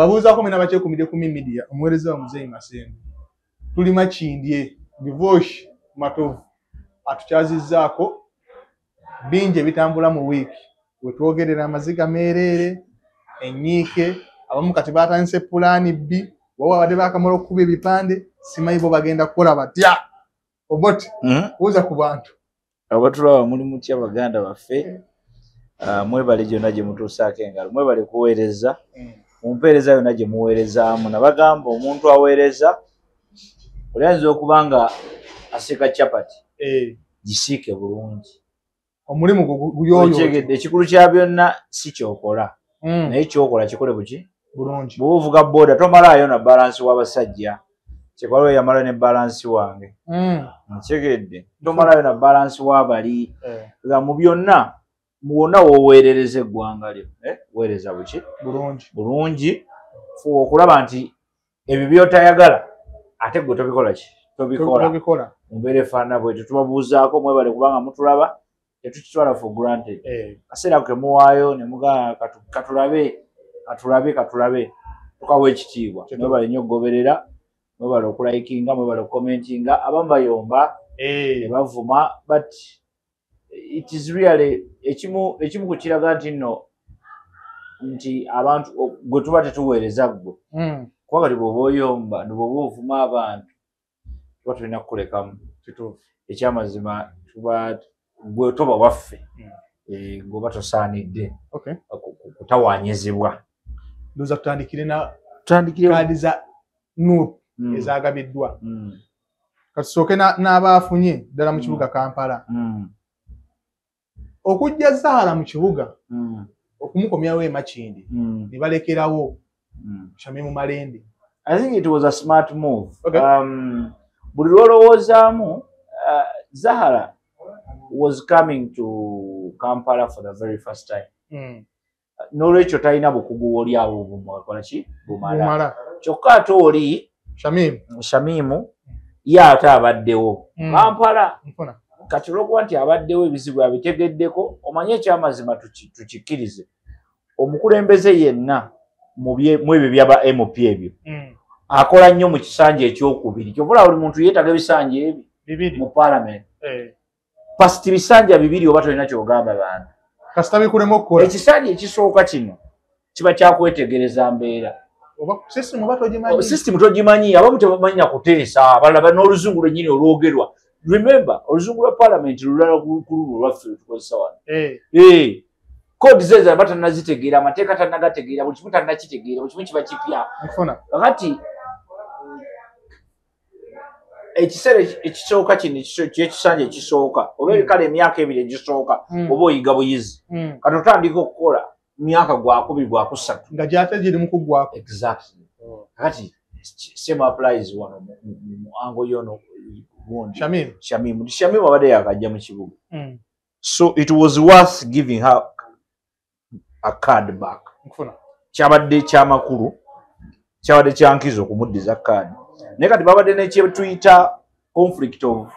babuuzaako mena bakyekumidde ku media omuweereza wa Muzeeyi Masengo tuli Makindye divorce Matovu atukyazizzaako bingi ebitambula mu wiiki wetwogerera amaziga meereere enyiike abamu kati baatandise pulaani bbi wawa badde baakamala okukuba ebipande simanyi bo bagenda kukola batya oboti buuza ku bantu abatulaba muli mutya baganda baffe mwebale gyonna gye mutuusaako engalo mwebale kuweereza mumpeereza yonna gye muweerezaamu nabagamba omuntu aweereza oli ayinza okuba nga asiika capati gisiike bulungi omulimu guyoyo ekikulu kya byonna si kyokola naye kyokola kikole buki bulungi bw'ovuga booda tomalaayo na balansi w'abasajja kyekwaliwo yamala ne balansi wange ntegedde tomalayo na balansi w'abali mu byonna muwonna w'oweerereza eggwanga lyo weereza buki bulungi fuba okulaba nti ebyo by'otayagala ate gwe tobikola ki tobikola mumbeera efaanana bwetyo tubabuuzaako mwebale kubanga mutulaba tetukitwala for granted kaseera ke muwaayo ne mugamba katulabe tukawa ekitiibwa mwebale nnyo okugoberera mwebale okulayikinga mwebale okukomentinga abamu bayomba ne bavuma but it is really ekimu ku kiraga nti abantu gwe tuba tetuweereza gwe kuba kati bw'oba oyomba bw'oba ovuma abantu tuba tulina kukulekamu ekyamazima gwe toba waffe ng'oba tosaanidde kutawaanyizibwa ndoza tutandikire na kaadi za NUP ezagabiddwa katusooke n'abaafunye ddala mu kibuga Kampala okujja Zahara mu kibuga okumukomyawo Makindye ne balekerawo Shamimu Malende. I think it was a smart move. Buli lw'olowoozaamu Zahara was coming to Kampala for the very first time. N'olwekyo talina bukugu oli awo bumukola ki bumala kyokka ate oli Shamimu ye ate abaddewo Kampala kati olwokuba nti abaddewo ebizibu abitegeddeko omanye ekyamazima tukikkirize omukulembeze yenna mu ebyo byaba MP ebyo akola nnyo mu kisanja ekyokubiri kyovula buli muntu yeetaga ebisanja ebi mu parliament pasiti bisanja bibiri oba tolina kyogamba bantu kasita bikulemu okukola ekisanja ekisooka kino kiba kyakwetegereza mbeera system togimanyi abamu tebamanyi kuteesa abalaba n'oluzungu lwennyini olwogerwa remember oluzungu lwa parliament lulala kululu lwaffe lutukozesa wano kodi zezo batanazitegeera amateeka tanagategeera buli kimu tanakitegeera buli kimu kiba kipya kakati ekiseera ekisooka kino kyekisanja ekisooka oba kale emyaka ebiri egisooka oba oyiga buyizi kati otandika okukola myaka gwakubiri gwakusatu nga gyate giri mu kuggwako exactly kakati same applies wano mu ango yono Shamimu abadde yakajja mu kibuga so it was worth giving her a card back kyabadde kyamakulu kyabadde kyankiza okumuddiza kaadi naye kati babadde nekyetuyita conflict of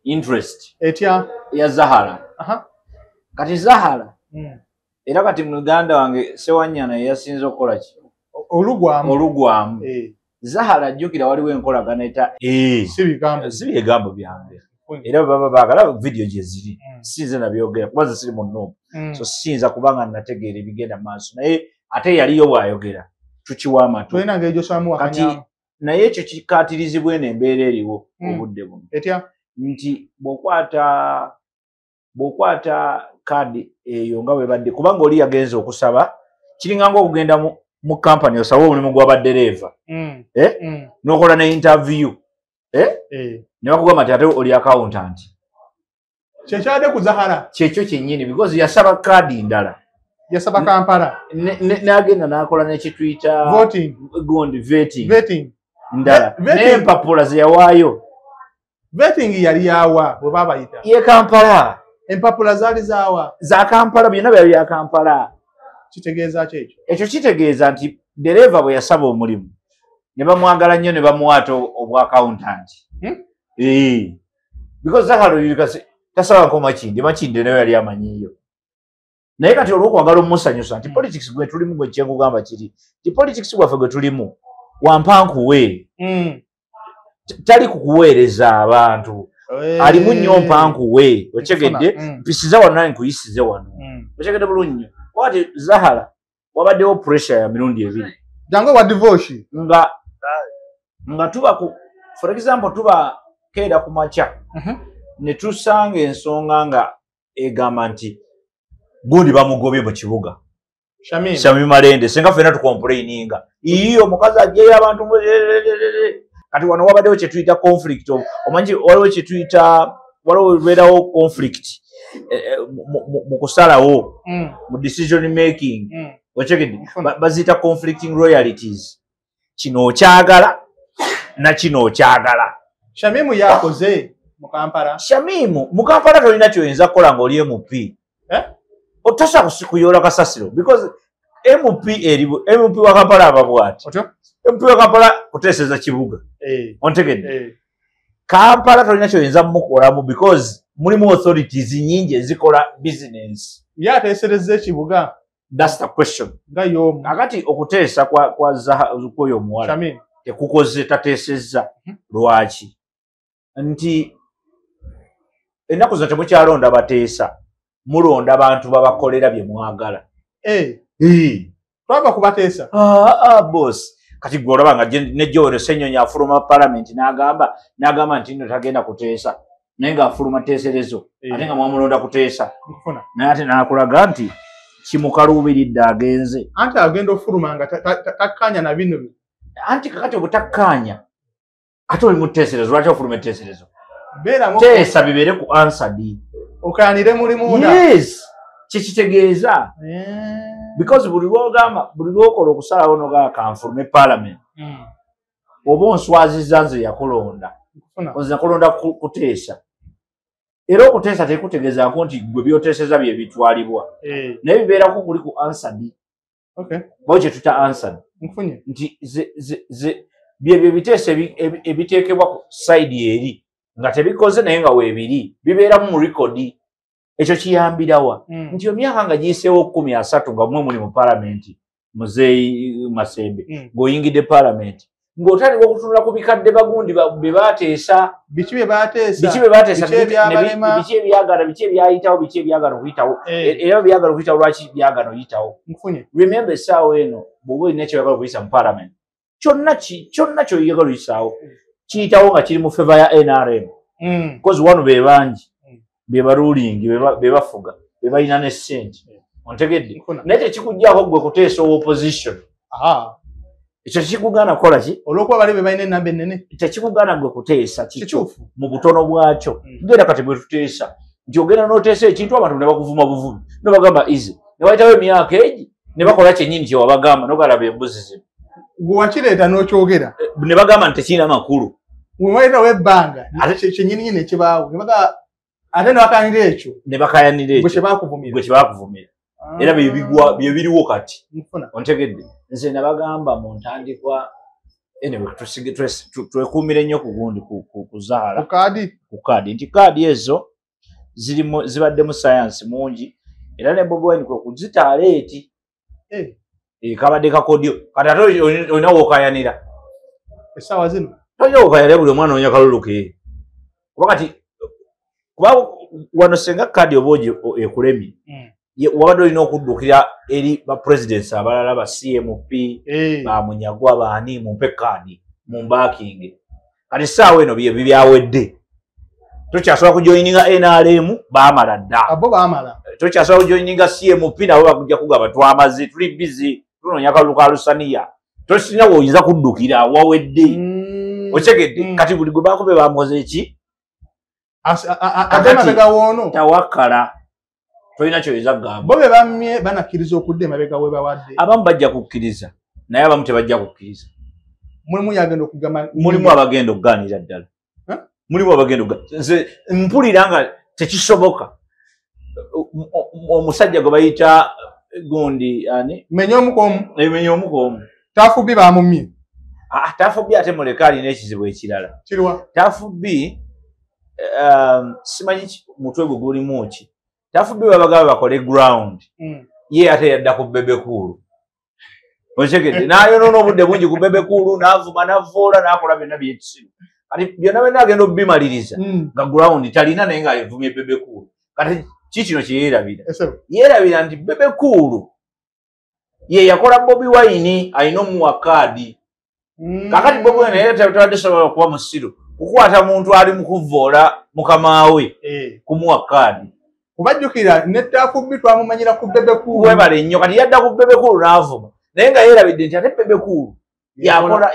interest etya ya Zahara kati Zahara era kati muganda wange Sewanyana yasinze okukola ki olugwamu Zahara ajjukira waliwo enkolagana eta si bigambo byange era baba baagala video gye ziri sinze nabyogera kuba siri mu NUP so siyinza kubanga nategeera ebigenda maaso naye ate yaliyo bw'ayogera tukiwa amatu kati naye ekyo kikaatirizibwa n'embeera eriwo obudde buno nti bw'okwata kaadi eyo nga bwe badde kubanga oli yagenza okusaba kiringa ng'okugenda mu kampani osaba omulimu gw'abaddereeva n'okola ne interview ne bakugamba nti ate oli accountant kyekyadde ku Zahara kyekyo kyennyini because yasaba kaadi ndala yasaba Kampala n'agenda n'akola nekituyita vetting ndala n'empapula ze yawaayo vetting yali yawa bwe babayita ye Kampala empapula zaali zaawa za Kampala byonna byali bya Kampala kitegeeza ki ekyo kitegeeza nti dereeva bwe yasaba omulimu ne bamwagala nnyo ne bamuwaata obwa accountant because Zahara tasaba nko Makindye naye yali amanyiyo naye kati olw'okwagala omusanyusa nti politics gwe tulimu gwe kyekugamba kiri ti politics gwaffe gwe tulimu wampankuwe tali kukuweereza abantu alimu nnyo mpankuwe otegedde mpisiza wano naye nkuyisize wano otegedde bulungi nnyo kwati Zahara wabaddewo pressure ya mirundi ebiri jangu wa divorce nga tuba ku for example tuba keeda ku makya ne tusanga ensonga nga egamba nti gundi bamugobye mu kibuga Shamim Malende senga fena tukomplaininga iyo mukazi ajjeyo abantu kati wano wabaddewo kye tuyita conflict omanyi waliwo kye tuyita waliwo beerawo conflict mu kusalawo mu decision making okyegedde baziyita conflicting royalties kino okyagala na kino okyagala Shamimu yakoze mu Kampala Shamimu mu Kampala tolina kyoyinza kukola ng'oli MP otosa kuyola kasasiro because MP wa Kampala ababwati MP wa Kampala kuteeseza kibuga ontegedde Kampala tolina kyoyinza mukolamu because mulimu authorities nyingi ezikola business yateesereza ekibuga. That's the question. Akati okuteesa kwoyo omuwala tekukoze tateesezza lwaki nti ennaku zo temukyalonda bateesa mulonda abantu babakolera bye mwagala twaba kubateesa boss kati gwe olaba nga ne Joel Ssenyonyi afuluma parliament n'agamba nti nno tagenda kuteesa naye ng'afuluma teeserezo ate nga mwamulonda kuteesa naye ate n'akulaga nti kimukaluubiridde agenze anti agenda ofuluma nga takkanya na bino anti kakati obutakkaanya ate oli mu tteeserezo lwaki ofuluma etteeserezo teesa bibeere ku ansadi okayanire mulimu yes kikitegeeza because buli lwokola okusalawo nogaa kanfulume parliament oba onswazizza nze yakulonda nze nakulonda kuteesa era okuteesa tekutegeezako nti gwe byoteeseza bye bitwalibwa naye bibeerako kuli ku ansadi bao kye tuta ansadi nti byebyo ebiteeso ebiteekebwa ku sayidi eri nga tebikoze naye nga weebiri bibeeramu mu rekodi ekyo kiyambirawa nti emyaka nga giyiseewo 13 nga mwe muli mu palamenti muzeeyi Masembe ng'oyingidde palamenti ng'otandika okutunula ku bikadde bagundi bye baateesa biki bye baateesa biki ebyagala biki ebyayitawo biki ebyagala okuyitawo era byagala okuyitawo lwaki byagala oyitawo remember essaawa eno bw'oba olina kyebyagala okuyisa mu palamenti kyonna kyoyagala oyisaawo kiyitawo nga kiri mu feva ya NRM because wano be bangi be barulingi be bafuga be balina ne ssente ontegedde naye tekikuggyako gwe kuteesa opposition ekyo kikugaana kukola ki olw'okuba bali be balina enamba ennene tekikugaana gwe kuteesa kikituufu mu butono bwakyo genda kati bwe tuteesa nti ogenda n'oteesa ekintu abantu ne bakuvuma buvubi ne bagamba izi ne bayitawo emyaka egi ne bakola kyennyini kye wabagamba n'ogalaba embuzi zino gwe wakireeta n'okyogera ne bagamba nti tekirina makulu we wayitawo ebbanga kyennyini ekibaawo ate ne bakayanira ekyo ne bakayanira ekyo gwe kye baakuvumira era bye biriwo kati ontegedde nze nabagamba mu ntandikwa anyway twekuumire nnyo ku gundi ku Zahara ku kaadi nti kaadi ezo zibaddemu sayansi mungi era ne Bobi Wine kwe kuzitaala eti kabadde kakodyo kati ate olina wookayanira essaawa zino tolina wookayanira buli omwana onya kalulu ke kuba kati kuba wano senga kaadi oba ekulemye wabadde olina okuddukira eri bapresidents abalala ba CMP bamunyagwa baani mumpe kaadi mumbakinge kati essaawa eno bye byawedde tokyasobola kujoyininga NRM baamala dda abo baamala tokyasobola kujoyininga CMP nabo bakujja kugamba twamaze tuli busy tunoonya kalulu ka lusaniya tosina woyinza kuddukira wawedde otegedde kati buli gwe bakube bamukoze eki ate mabega woono tawakkala tolina kyoyinza kugamba bo be bamye banakkiriza okudda emabega we bawadde abamu bajja kukkiriza naye abamu tebajja kukkiriza mulimu yagenda okugamba mulimu abagenda okugaanira ddala mulimu abagenda nze mpulira nga tekisoboka omusajja gwe bayita gundi ani menya omukoomu tafubbi bamumye tafubbi ate muleka alina ekizibu ekirala kirwa tafubbi simanyi mutwe gwe gulimu ki Tafubbi babagaba bakole ground ye ate yadda ku Bebe Cool oshegedde nayonoona obudde bungi ku Bebe Cool n'avuma n'avoola n'akola byonna byekisiru kati byonna byonna agenda obimaliriza nga ground talina naye ng'ayevumye Bebe Cool kati kikino kyeyeerabira yeerabira nti Bebe Cool ye yakola Bobi Wine alina omuwa kaadi kakati Bobi Wine era tabadde sobola okuba musiru kukwata muntu ali mu kuvoola mukama we kumuwa kaadi kubajjukira ne Tafubbi twamumanyira ku Bebe Cool webale nnyo kati yadda ku Bebe Cool n'avuma naye nga yeerabidde nti ate Bebe Cool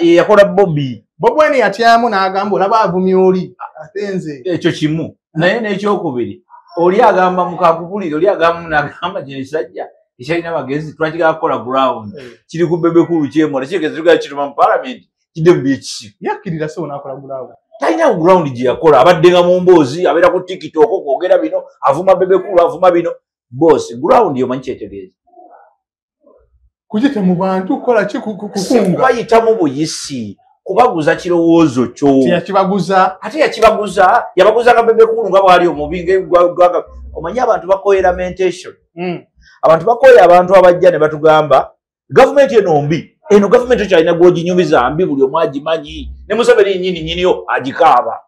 yakola Bobi Wine yatyamu n'agamba olaba avumye oli ate nze ekyo kimu naye n'ekyokubiri oli agamba mukakubulire oli agamba n'agamba kino ekisajja ekyalina magezi twakigala kukola ground kiri ku Bebe Cool kyemola kigeze tugala kituma mu palamenti kidde mu byekisiru yakkirira so n'akola ground talina ground gye yakola abadde nga mu mboozi abeera ku TikTok kwogera bino avuma Bebe Cool avuma bino boss ground yomanyi kyetegeeza kujita mu bantu kola ki kukunga bayitamu buyisi kubaguza kirowoozo kyo yakibaguza ate yakibaguza yabaguzanga Bebe Cool nga bwali omubi omanyi abantu bakoye lamentation abantu bakoye abantu abajja ne batugamba gavumenti eno mbi eno gavumenti ekyalina gwoginyumiza mbi buli omu agimanyi ne Museveni nyiniyo agikaaba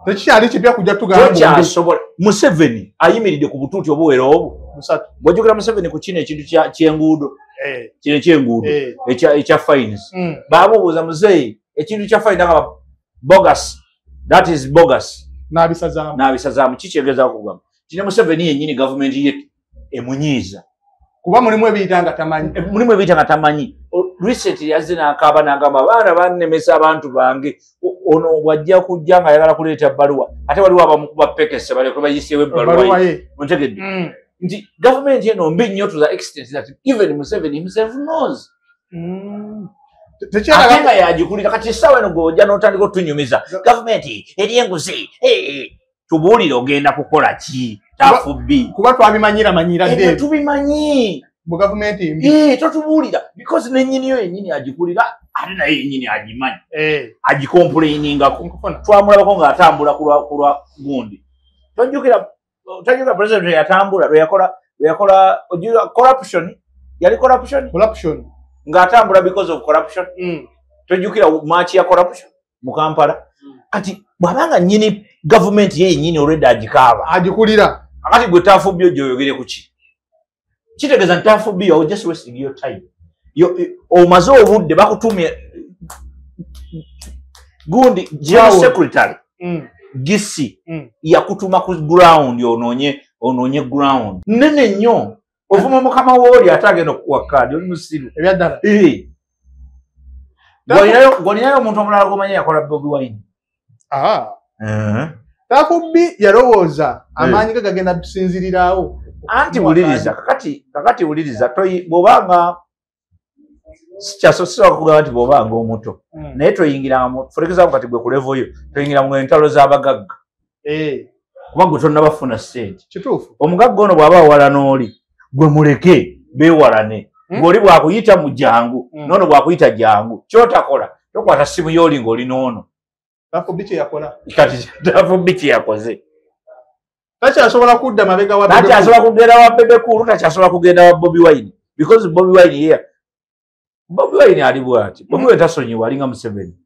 tekikyali kipya kujja tugamba tekyasobola Museveni ayimiridde ku butuuti obuwera obwo bw'ojjukira Museveni ku kino ekintu ky'enguudo kino eky'enguudo ekya fines baamubuuza muzeeyi ekintu kya fine nga bogus that is bogus n'abisazaamu kikyegezaako kugamba kine Museveni yennyini gavumenti ye emunyiiza kuba mulimu ebiyita nga tamanyi recently yazze n'akaaba n'agamba abaana bannemesa abantu bange ono wajja kujja ng'ayagala kuleeta bbaluwa ate waliwo abamu kuba pekese baleke bayiseewo ebbaluwa ye ontegedde nti gavumenti eno mbi nnyo to the extent that even Museveni himself knows ate nga yagikulira kati essaawa eno gw'ojja n'otandika otunyumiza gavumenti eri enguzi tubuulire ogenda kukola ki Tafubbi kuba twabimanyira ebyo tubimanyi mu gavumenti mbi totubuulira because nennyiniyo yennyini agikulira ate naye yennyini agimanyi agikomplainingako twamulabako ng'atambula ku lwa gundi tojjukira president yatambula lweyakola corruption yali corruption ng'atambula because of corruption tojjukira maachi ya corruption mu Kampala kati bw'abanga nnyini gavumenti ye yennyini olwedde agikaaba agikulira akati gwe Tafubbi ojja oyogere ku ki kitegeeza nti Tafubbi you're just wasting your time omaze obudde bakutumye gundi general secretary gisi yakutuma ku ground onoonye ground nene nnyo ovuma mukama wooli ate agenda okukuwa kaadi oli musiru ebyaddala gwolinayo omuntu omulala gomanya yakola Bobi Wine Tafubbi yalowooza amaanyi ge gagenda kusinziriraawo anti wuliriza kakati wuliriza bw'obanga sikyasobola kugamba nti bw'obanga omuto naye toyingiranga for example kati gwe ku level yo toyingira mu entalo z'abagagga kuba gwe tonnabafuna ssente kituufu omugagga ono bw'aba awala n'oli gwe muleke beewalane ng'oli bwakuyita mu jangu noono bwakuyita jangu kyotakola tokwata ssimu y'oli ng'oli n'ono Tafubbi kye yakola kati Tafubbi kye yakoze takyasobola kudda mabega wa takyasobola kugenda wa Bebe Cool takyasobola kugenda wa Bobi Wine because Bobi Wine ali bwati Bobi Wine tasonyiwa alinga Museveni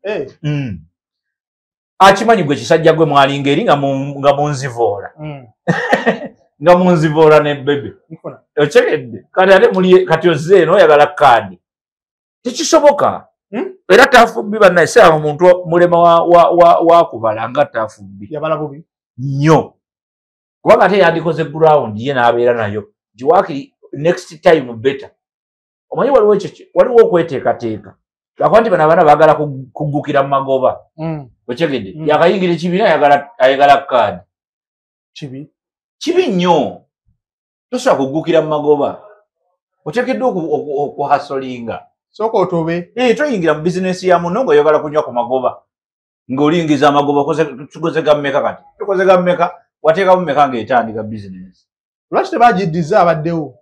akimanyi gwe kisajja gwe mwalinga eri nga munzivoola nga munzivoola ne Bebe okyegedde kati ate muli kati ozze eno oyagala kaadi tekisoboka era Tafubbi bannaye saawa omuntu mulema wakubala nga Tafubbi yabala bubi nnyo kubanga ate yandikoze ground ye n'abeera nayo nti waakiri next time better omanyi waliwo okweteekateeka lwakuba nti bano abaana baagala kuggukira mu magoba okyegedde yakayingira ekibiina ayagala kaadi kibi nnyo tosobola kuggukira mu magoba oteekeddwa okuhasolinga sooka otobe toyingira mu bizinesi ya muno ng'oyagala kunywa ku magoba ng'olingiza amagoba tukozega mmeka kati tukozega mmeka wateekamu mmeka ng'etandika bizinesi lwaki tebagiddiza abaddewo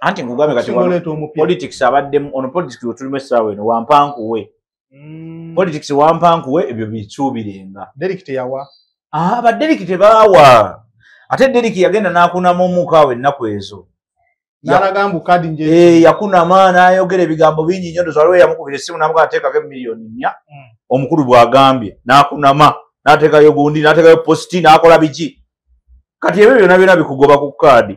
anti ngugambe kati politics abaddemu ono politics wetulimu essaawa eno wampankuwe politics wampankuwe ebyo bisuubirenga deriki teyawa baderiki tebaawa ate Derrick yagenda n'akunama omuka we ennaku ezo n'alagamba kadi nje yakunama n'ayogera ebigambo bingi nnyo ndoza waliwo yamukubira essimu n'amuga ateekako emiliyoni 4 omukulu bw'agambye n'akunama n'ateekayo gundi n'ateekayo positi n'akola biki kati ebyo byonna byonna bikugoba ku kaadi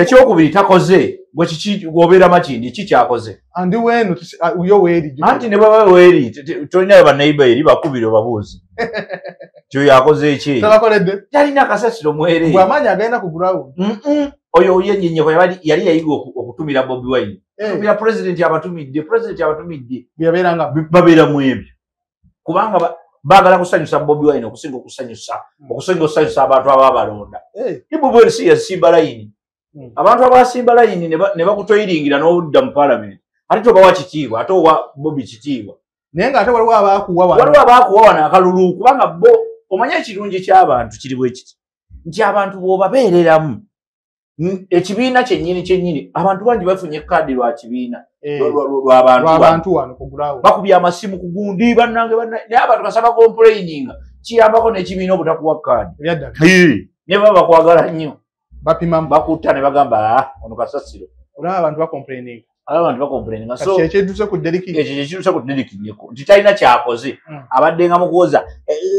ekyokubiri takoze gwe kiki gwobeera makindi ki kyakoze andi wenu uyo weeri anti ne baba weeri tolinayo banneiba eri bakubire obabuuzi kyo yakoze eki tabakoledde talina kasasiro mwere bw'amaanyi agenda ku ground oyo yenyenyeko yali yayiga okutumira Bobi Wine tumira president abatumidde yabeeranga babeera mu ebyo kubanga baagala kusanyusa Bobi Wine okusinga okusanyusa abantu ababalonda Bobi Wine si yasimba layini abantu abasimba layini ne bakutoyiringira n'odda mu parliament ate tobawa kitiibwa ate owa Bobi kitiibwa naye ng'ate waliwo abaakuwa wano akalulu kubanga bo omanye ekirungi ky'abantu kiri bwe kiti nti abantu bw'obabeereramu ekibiina kyennyini abantu bangi bafunye kaadi lwa kibiina lw'abantu wano ku ground bakubye amasimu ku gundi bannange naye abantu kasaba complaininga kiyambako n'ekibiina obutakuwa kaadi ne baba bakwagala nnyo bapimamu bakutta ne bagamba ono kasasiro olaba abantu bakomplaininga so ekyekyeduse ku Derrick nti talina kyakoze abadde nga mukuwoza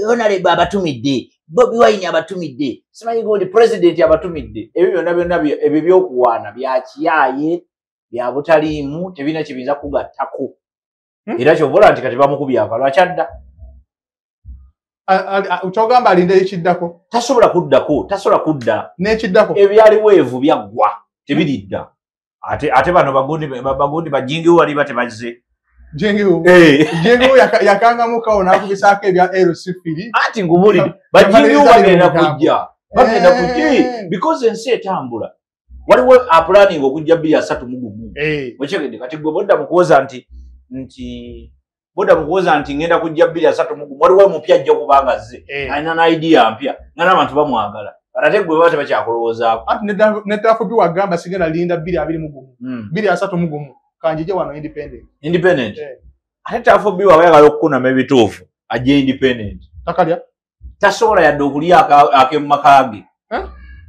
Honorable abatumidde Bobi Wine abatumidde simanyi gundi president abatumidde ebyo byonna ebyo byokuwaana byakiyaaye bya butaliimu tebirina kibinza kugattako era kyobola nti kati bamukubye akalwa kyadda kyogamba alinde ekiddako tasobola kudda n'ekiddako ebyaliwo evu byaggwa tebiridda ate bano bagundi bajingiwo wali batebazze jengiwo yakangamukawo n'akubisaako ebya LC2 anti ngubulire bajingiwo bagenda kujja because ensi etambula waliwo apulaninga okujja 231 wekyegedde kati gwe bodda mukuwoza nti ngenda kujja 231 waliwo mupya ajja kubanga zze alina na idea mpya nga n'abantu bamwagala ate gwe baba tebakyakulowoozaako anti netafubi wagamba sigenda linda 231 kanjije wano independent ate tafubi waba yagala okukunama ebituufu ajja independent takalya tasobola yadde okulya ak'emumaka ge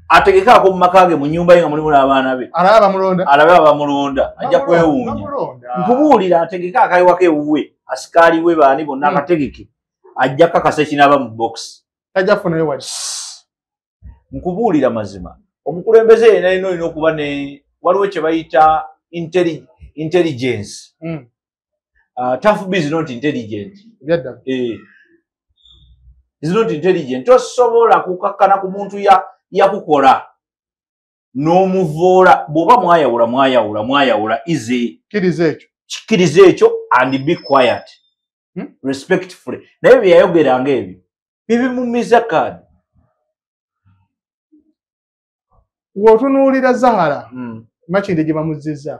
ategeka akomumaka ge mu nnyumba ye nga mulimu n'abaana be alabe abamulonda ajja kwewuunya nkubuulira ategeka akayiwako ewuwe asikaali we baani bonna akategeke ajja kakasa ekinaaba mu box tajjafunayo wali nkubuulira mazima omukulembeze yena alina olina okuba ne waliwo kye bayita intelligence tafubi is not intelligent is not intelligent tosobola kukakkana ku muntu yakukola n'omuvoola bw'oba mwayawula ize kikiriza ekyo and be quiet respectfully naye bye yayogeranga ebyo bibimumiza kaadi w'otunuulira Zahara makinde gye bamuzizza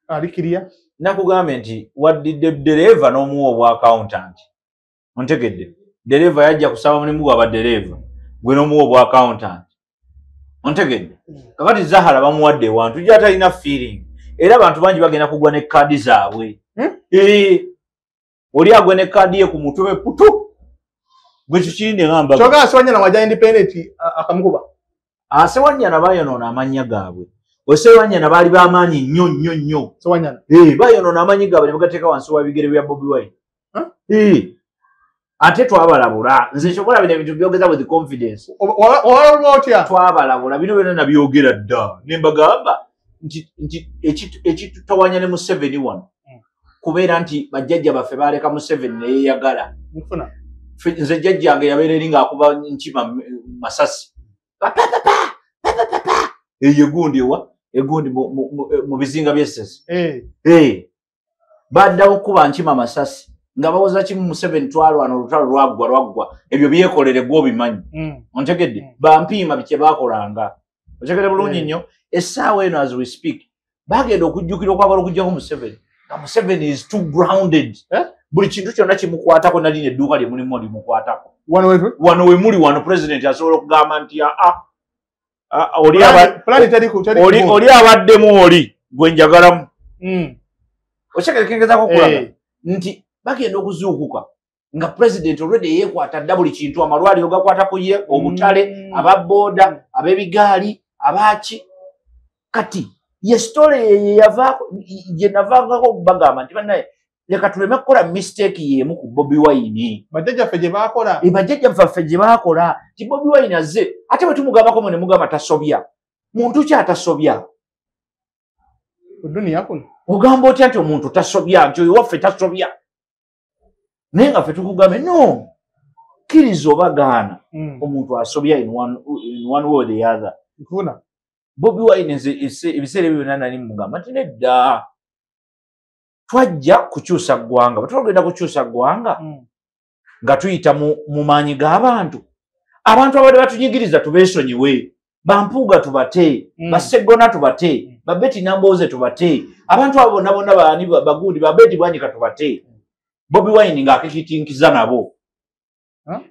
alikiriya nakugambe nti waddidde dereva n'omuwa obwa accountant ontegedde dereva yajja kusaba mulimu gwa badereva gwe n'omuwa obwa accountant ontegedde kakati Zahara bamuwadde ewantu gye atalina feeling era abantu bangi bagenda kugwa ne kaadi zaabwe oli agwe ne kaadi ye ku mutwe putu gwe kikindi ngamba kyogaa Sewanyana wajja independent akamukuba Sewanyana bayonoona amannya gaabwe Sewanyana baali b'amaanyi nnyo Sewanyana bayonoona amanyi gaabwe ne bagateeka wansi wa bigere bya Bobi Wine ate twabalabula nze kyobola bino ebintu byogeza with confidence owalabula otya twabalabula bino byonna nabyogera dda ne mbagamba nti ekitutawanya ne Museveni wano kubeera nti bajjajja baffe baaleka Museveni ne yeeyagala nze jjajjange yabeera eri ng'akuba nkima masasi egundi mu bizinga by'essasi baddawo okuba nkima masasi nga bawoza kimu Museveni twalwana olutalo lwaggwa ebyo byekolere gwe obimanyi ontegedde bampiima bikye baakolanga otegedde bulungi nnyo essaawa eno as we speak bagenda okujjukira okwagala okuggyako Museveni nga Museveni is too grounded buli kintu kyonna kimukwatako nalina edduuka lye mulimu limukwatako wano we muli wano president asobola okugamba nti oli abaddemu oli gwe njagalamu okyekerekengezako okulaga nti bagenda okuzuukuka nga president already yekwata double kintu amalwaliro gakwata kuye obutale ababoda abebigaali abaki kati ye story ye navangako bagamba nti banaye leka tuleme kukola mistake yemu ku Bobi Wine bajjajjaffe gye baakola bajjajjaffe gye baakola ti Bobi Wine azze ate bwe tumugambako ne mugamba tasobya muntu ki atasobya ku duniya kuno ogamba otya nti omuntu tasobya nti oyo waffe tasobya naye nga ffe tukugambe no kkiriza oba gaana omuntu asobya in one way or the other nkuna Bobi Wine ebiseera ebyo byonna nali mugamba nti nedda twajja kukyusa ggwanga bwe twagenda kukyusa ggwanga nga tuyita mu maanyi g'abantu abantu abadde batunyigiriza tubeesonyiwe bampuuga tubate baseggona tubate babeti nambooze tubate abantu abo bonna bonna baani bagundi babeti bwanyika tubate Bobi Wine ng'akekitinkiza nabo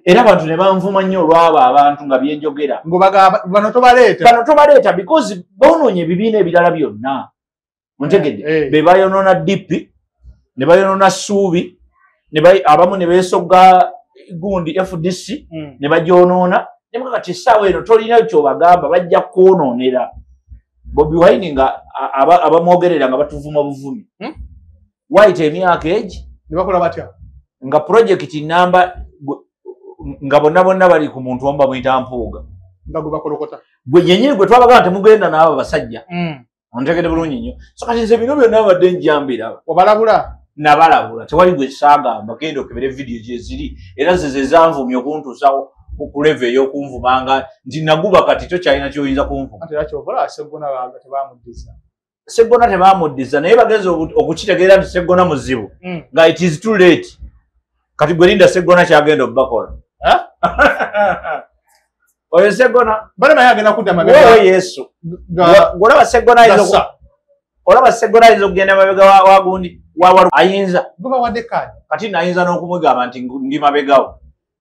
era abantu ne banvuma nnyo olwabo abantu nga byenjogera bano tobaleeta because boonoonye ebibiina ebirala byonna ontegedde be bayonoona DP ne bayonoona Ssuubi abamu ne beesogga gundi FDC ne bagyonoona ne mukakati essaawa eno tolina kyobagamba bajja kwonoonera Bobi Wine nga abamwogerera nga batuvuma buvumi wayita emyaka egi ne bakola batya nga project namba nga bonna bali ku muntu omba muyita mpuuga nga gwe bakolokota gwe nyenyini gwe twabagamba temugenda n'abo basajja ontegedde bulungi nnyo so kati nze bino byonna abadde njambira obalabula nabalabula tewali gwe saagamba genda okebera vidiyo gyeziri era ze zanvumya okuntuusawo ku leve ey'okunvumanga nti naguba kati tokyalina kyoyinza kunvuma Seggona tebamuddiza naye bagenza okukitegeera nti Seggona muzibu nga it is too late kati gwe linda Seggona kyagenda okubakola oyo Seggona Yesu olaba Seggona ayinza okugenda mabega wa gundi ayinza kati nayinza n'okumugamba nti ndi mabegawo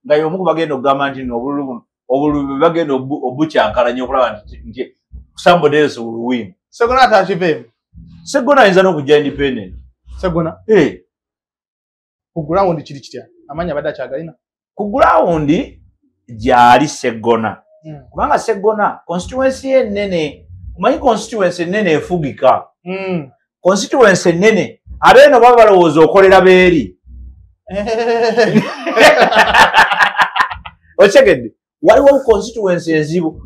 nga y'omu ku bagenda okugamba nti obululu bagenda obukyankalanya okulaba nti somebody else will win. Seggona atakiveemu. Seggona ayinza n'okujja independent. Seggona ku ground kiri kitya amanya abadde akyagalina ku ground gyali Seggona kubanga Seggona constituency ennene omanyi constituency ennene efugika constituency ennene abeeno baba balowooza okolera beeri okyegedde waliwo constituency enzibu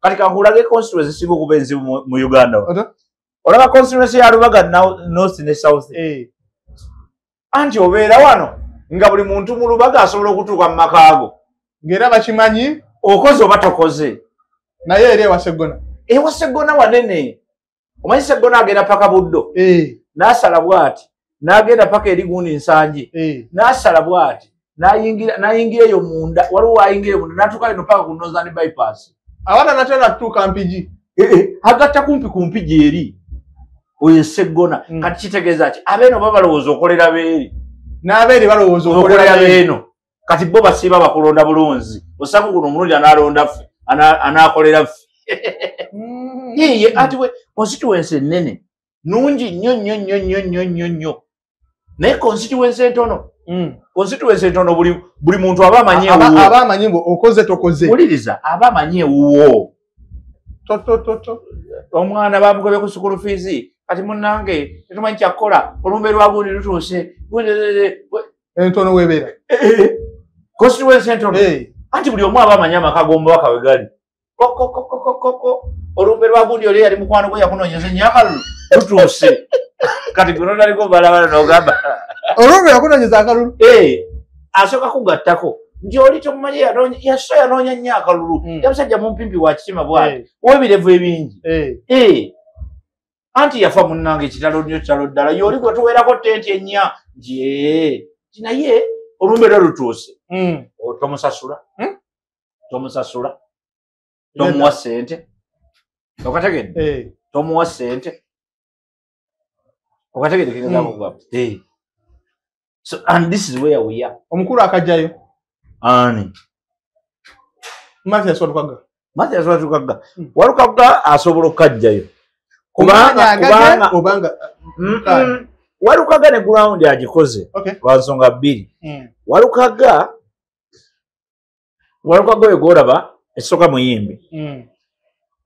kati kankulage constituency singa okuba enzibu mu Uganda olaba constituency ya Lubaga north ne south anti obeera wano nga buli muntu mu Lubaga asobola okutuuka mu makaago ng'era bakimanyi okoze oba tokoze naye eri ewa Seggona Seggona wanene omanyi Seggona agenda paka Buddo n'asala bw'ati n'agenda paka eri gundi Nsanje n'asala bw'ati n'ayingira eyo munda waliwo ayingira munda n'atuuka eno paka ku Northern bypass awata natyo natuuka Mpigi agatta kumpi Mpigi eri oyo Seggona kati kitegeeza ki abeeno babalowooza okolera beeri n'abeeri balowooza okolera beeno kati bo basiiba bakulonda bulunzi osaku guno omulungi anaalonda ffe anaakolera ffe ye ati we constituency ennene nungi nnyo naye constituency entono buli muntu aba amanyi aba amanyi mbu okoze tokoze wuliriza aba amanyi ewuwo omwana bamugobye ku school fees kati munnange tetumanyi kyakukola olumbe lwagundi lutuuse entono webeera constituency entono anti buli omu aba amanyi amaka g'omubaka we gali olumbe lwagundi oli yali mukwano gwe yakunoonyeza ennyaka lutuuse kati gunonaliko balabala n'ogamba olumbe yakunoonyeza akalulu asooka kugattako nti oli tomumanyi yaso yanoonya nnyo akalulu yamusajja mumpimpi wa kitima bwati owebirevu ebingi anti yafa munnange kitalo nnyo kitalo ddala y'oli gwe tuweerako tenti ennya naye olumbe lwe lutuuse tomusasula tomuwa ssente okategedde tomuwa ssente okategedde kegezakugamba so and this is where we are omukulu akajjayo ani Mathias Walukaga Walukaga asobola okajjayo kubanga Walukaga ne ground agikoze lwa nsonga bbiri Walukaga oyo gw'olaba esooka muyimbi.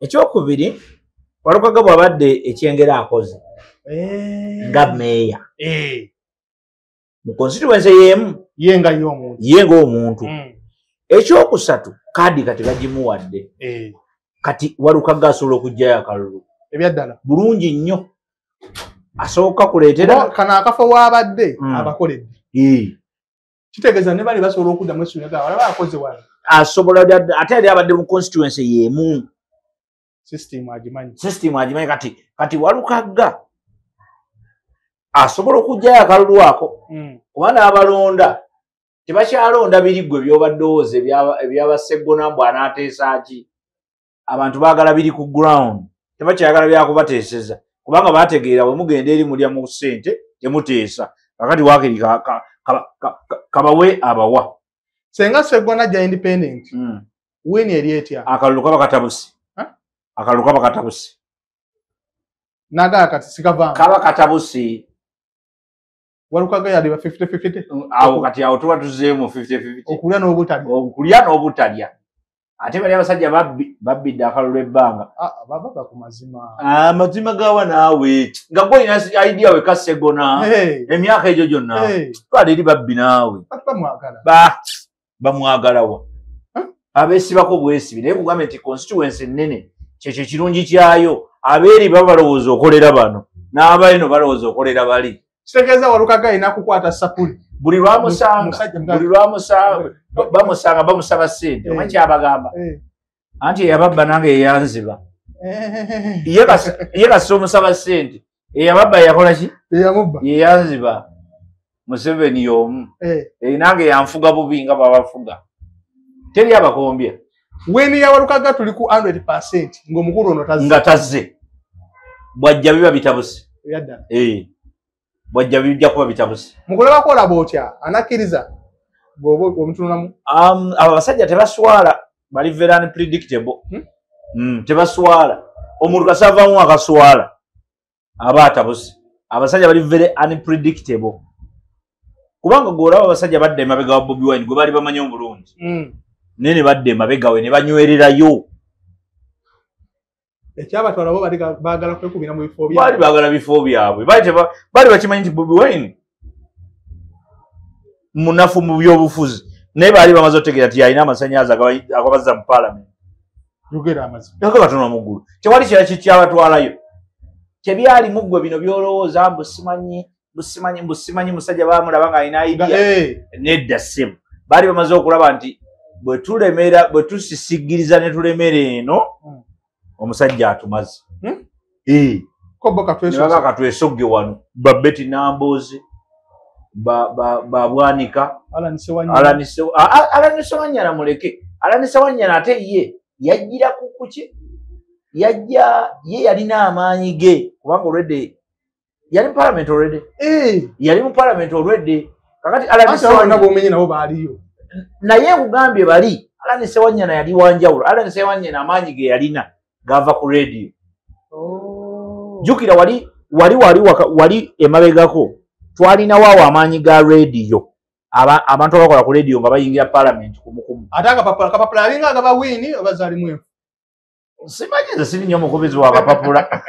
Ekyokubiri Walukaga bw'abadde ekyengera akoze nga meeya mu constituency y'emu ye nga omuntu. Ekyokusatu kaadi kati bagimuwadde. Kati Walukaga asobola okugyayo akalulu ebyaddala bulungi nnyo. Asooka kuleetera kana akafo w'abadde abakoledde. Kitegeeza ne bali basobola okuddamu essuula ga walaba akoze wano. Asobola ate yali abadde mu constituency y'emu. System agimanyi kati Walukaga asobola okugyayo akalulu ako. Kubanga abalonda tebakyalonda biriggwe by'obaddowooza ebyabasseggona mbw anaateesa ki. Abantu baagala biri ku ground, tebakyagala byakubateeseza kubanga baategeera bwe mugenda eri mulya mu ssente temuteesa. Kakati waakiri kabawe abawa. Senga Sseggona gya independent wini eri etya akalulu kaba katabuse. Akalulu kaba katabuse naga kati sikavanga kaba katabuse. Walukaga yali ba 50-50 awo kati awo tuba tuzeemu 50-50 okulya n'obutalya. Ate bali abasajja babbidde akalulu ebbanga. Baba ku mazima. Amazima gawa naawe nga gwe olina idea we Sseggona emyaka egyo gyonna twala eri babbi naawe bamwagalawa abeesibako bwesibi. Naye kugambe nti constituency nnene kyekyo kirungi kyayo. Abeeri balowooza okolera bano n'abalino balowooza okolera bali. Kitegeeza Walukaga alina kukwata sapuli buli lwamusanga bamusaba ssente. Omanyi kyabagamba anti eyababba nange yeyanziba. Ye kasita omusaba ssente eyababba yakola ki yeyanziba. Museveni y'omu nange yanfuga bubi nga bwabafuga. Teri abakombya. Wini ya Walukaga tuli ku 100% ng'omukulu ono nga tazze bwajja biba bitabuse. Bwajja bijja kuba bitabuse. Mukulaba ko olaba otya anakkiriza bw'omutununamu. Abo abasajja tebaswala bali very unpredictable. Tebaswala. Omuntu kasavamu akaswala aba atabuse. Abasajja bali very unpredictable. Kubanga gw'olaba abasajja badde emabega wa Bobi Wine gwe bali bamanyi obulungi. Nene badde emabega we ne banywererayo. Ekyabatwala bo baagala kwekubira mu bifo byabwe. Bali baagala bifo byabwe. Bali bakimanyi nti Bobi Wine munafu mu by'obufuzi. Naye baali bamaze otegeera nti alina amasannyalaze agabazza mu Parliament. Yogera amazima. Yako batono muggulu. Tewali kirala kikyabatwalayo. Tebyalimu ggwe bino by'olowooza busimanyi musajja baamulaba ng'alina idea. Nedda ssemu. Baali bamaze okulaba nti bwe tusisigiriza ne tulemera eno omusajja atumaze. Katwesogge wano Babeti Nambooze babwanika Alanise Wanyana muleke. Alanise Wanyana ate ye yajjira kuki ye yalina amaanyi ge kubanga already yali mu Parliament already. Yali mu Parliament already. Kakati Alanise Wanyana bomenye nabo baaliyo. Naye kugambye bali Alanise Wanyana yali wanjawulo. Alanise Wanyana amaanyi ge yalina gava ku radio. Jukira wali emabegako twalinawo awo amaanyi ga radio. Abantu abakola ku radio nga bayingira Parliament kumukumu. Ate akapapula alinga agabawini obazaalimu enfu. Simanyi nze siri nnyo omukubizi wa kapapula.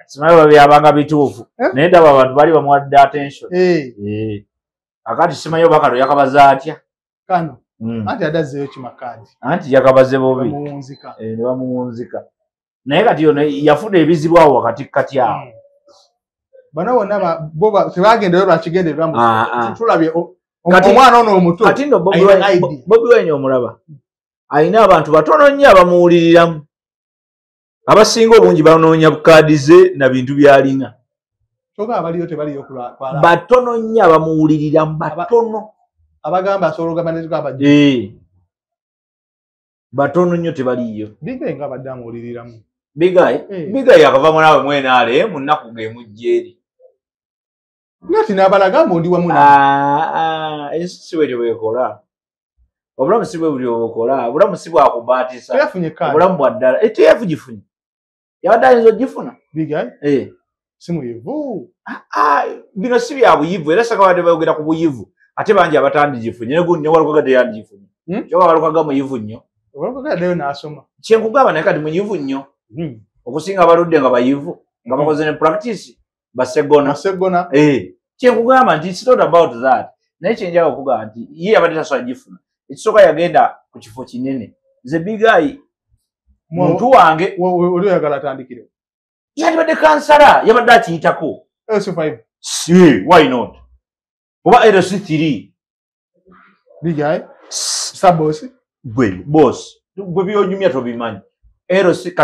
Simanyi babyabanga bituufu. Naye ndaba abantu bali bamuwadde attention. Akati simanyi oba kano yakabaza atya. Kano anti adazzeeyo kimakadi. Anti yakabaze bubi. Ne bamuwunzika. Naye kati ono yafuna ebizibu awo wakati kati awo. Bano bonna bo tebagendeyo lwakigendererwamu. Tulabye omwana ono omuto. Kati nno Bobi Wine omulaba alina abantu batono nnyo abamuwuliriramu. Abasinga obungi banoonya bukaadi ze na bintu by'alina. Kyokka abaliyo tebaliyo kulwala. Batono nnyo abamuwuliriramu batono. Abagamba asobola okugamba ne tukaba. Batono nnyo tebaliyo. Bigayi nga badde amuwuliriramu. Bigayi akavamu naawe mwenaale mu nnaku ng'emujja eri. Nati n'abalaga mbu ndi wamu naye. Ensi si bwetyo bwekola. Obulamu si bwe buli obukola. Obulamu si bwakubaatisa. Teyafunye kkaadi. Obulamu bwa ddala. Teyafugifunye. Yabadde ayinza ogifuna. Bigayi? Si muyivu. Bino si bya buyivu era sakabadde bayogera ku buyivu. ate bangi abatandigifunye ne walukaga teyandigifunye kyoba walukaga muyivu nnyo walukaga nayo n'asoma kyenkugamba naye kati muyivu nnyo okusinga abaludde nga bayivu nga bakoze ne practice basegona kyenkugamba nti it's not about that naye kyenjaga okugamba nti ye yabadde tasobola gifuna ekisooka yagenda ku kifo kinene nze bigayi muntu wange oli oyagala atandikire yandibadde kansala yabadde akiyitako why not oba LC3 bigayi sabosi boss gwe byonyumya tobimanyi LC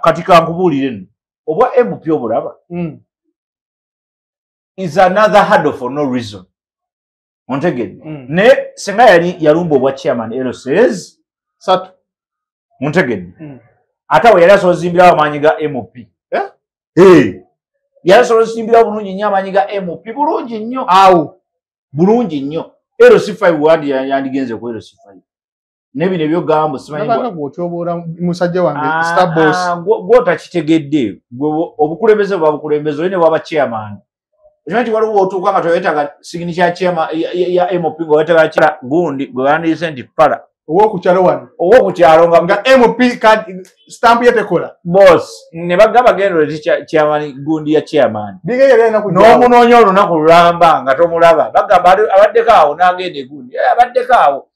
kati kankubuulire nno obwa MP obulaba is another hurdle for no reason ontegedde ne senga yalumba obwa chairman LCs satu ontegedde ate awo yali asobola ozimbirawo amaanyi ga MP yali asobola ozimbirawo bulungi nnyo amaanyi ga MP bulungi nnyo awo bulungi nnyo LC5 wandi yandigenze ku LC5 nebino ebyogamba simanyiotyobola musajja wange starboss gwotakitegedde obukulembeze bwa bukulembeze oli ne bwaba chairman okimanyi nti waliwo otuuka nga toyetaga signature chairman ya MP nga wetaaga kira gundi gwe bandiise nti pala owokukyalo wano owokukyalo nga MP stamp yetekola boss ne bagamba gendole chairman gundi ya chairman n'omunoonya olunaku lulamba nga tomulaba bagamba abaddeko awo n'agenda egundi abaddeko awo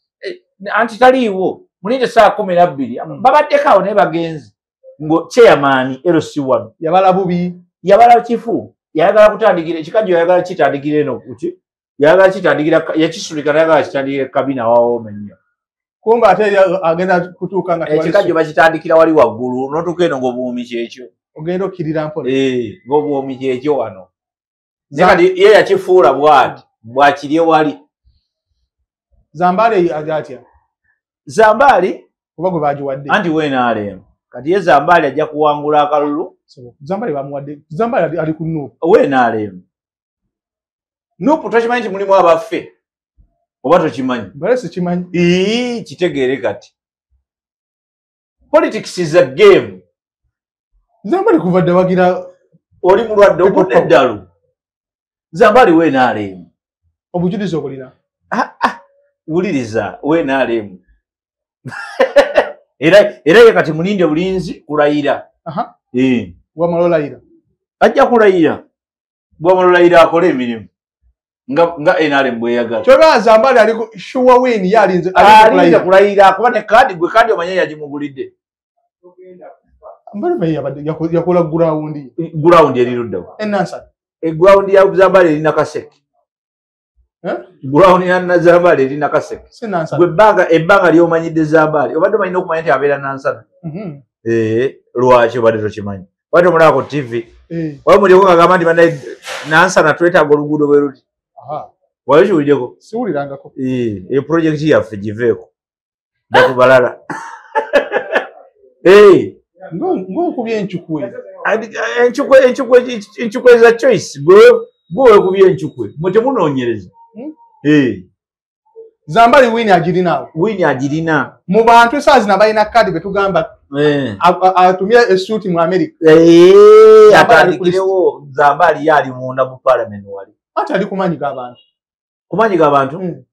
anti taliiwo mulinde saa 12 babaddeko awo naye bagenzi ngo chairman LC1 yabala bubi yabala kifu yayagala kutandikira ekikajjo yayagala kitandikira eno kuki yayagala kitandikira yakisulika yayagala kitandikira kabina wawo menyo kumba ate agenda kutuuka nga ekikajjo bakitandikira wali waggulu n'otuuka eno ng'obuwumi kyekyo ogenda okkirira mpola ng'obuwumi kyekyo wano kati ye yakifuula bw'ati bwakirye wali Zambale agatya Zambali kuba gwe bagiwadde anti weenaalemu kati ye Zambali ajja kuwangula akalulu Zambali bamuwadde Zambali ali ku Nuupu weenaalemu Nuupu tokimanyi nti mulimu abaffe oba tokimanyi bale sikimanyi kitegeere kati politics is a game Zambali kuva dde wagira oli mulwadde obudde eddalu Zambali weenaalemu obujulizi obulina wuliriza weenaalemu era ye kati mulinde bulinzi kulayira wamalolayira ajja kulayira bwamalolayira akole emirimu nga NRM bweyagala kyoba Zambali ali shuwa win yalinze alinze kulayira kuba ne kadi gwe kadi omanye yagimugulidde mbali yakola ground eriruddewo enansa ground ya Zambali erina kaseke ground ya Zambali erina kaseke gwe ebbanga lyomanyidde Zambali obadde omanyina okumanya nti abeera nansana lwaki obadde tokimanyi obadde omulaba ku TV wali mulieko kagamba nti banaye nansana twetaaga oluguudo bwe luti wali kiwuliddeko siwulirangako projekiti yaffe giveeko jakubalala ng'okubya enchukwe enchukwe za choice gwe wekubya enchukwe mwe temunoonyereza Zambali wini agirina mu bantu esaazi zina balina kadi betugamba atumye esuuti mu America atandikirewo Zambali yali munda mu parliament wali ate ali kumanyiga abantu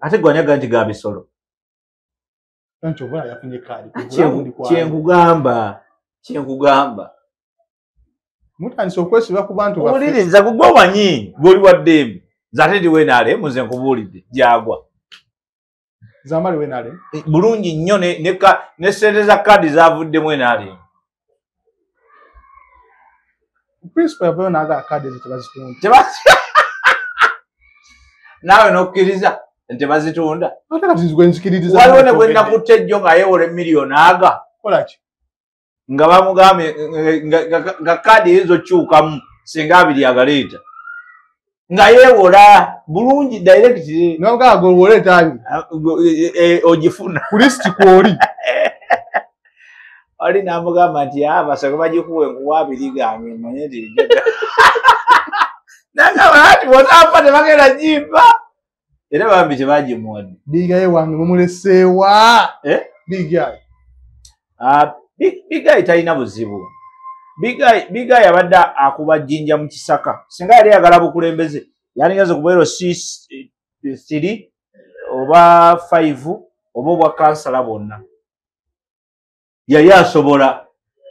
ate gwanyaga nti ga bisolo kyenkugamba mutandise okwesiba ku bantu owuliriza gugwe omanyi gwoli waddembe zate ndi weenaalemu nze nkubuulidde gyagwa Zambali weenaalemu bulungi nnyo ne sente za kadi zavuddemu weenaalemu principal yavayo n'agala kadi ezo tebazitunda naawe n'okkiriza nti bazitunda ate kati nzigwe nzikiririza waliwo ne bwe nakutte ejjo nga yeewola emiliyoni aga kolaki nga bamugambye nga kadi ezokyukamu singa abiri agaleeta nga yeewola bulungi directly nogaaga olwoleeta abiri ogifuna ku lisiti kwoli oli n'amugamba nti basaka bagikuwe nkuwa abiri gange manye nti nagamba ati bw'otafa tebagenda jimba era bambi tebagimuwadde bigaye wange mumuleseewa bigaye bigayi talina buzibu bigayi abadde akuba jjinja mu kisaka singa yali ayagala bukulembeze yandigenze ku bwero 3 oba 5 oba obwa kansala bonna yali asobola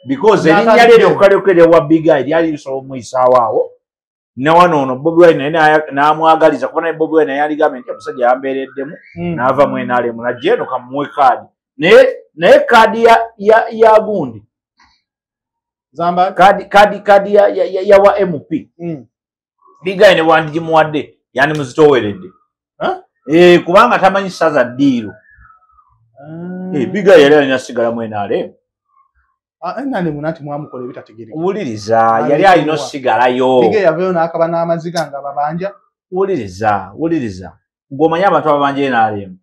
because erinnya lye okukalekere wa biga lyali lisobola omuyisaawo awo nawano ono Bobi Wine n'amwagaliza kuba naye Bobi Wine yali gambye nti omusajja yambeereddemu n'ava mu NRM najja eno kamuwe kaadi naye kaadi ya gundi kaadi yawa MP biga ne wandigimuwadde yani muzitoweredde kubanga tamanyi saza ddiiro biga yali alina sigala mu NRM munati mwamukola ebitategeereka wuliriza yali alina osigalayo biga yavayo n'akaba n'amaziga nga babanja wuliriza ng'omanyi abantu ababanja NRM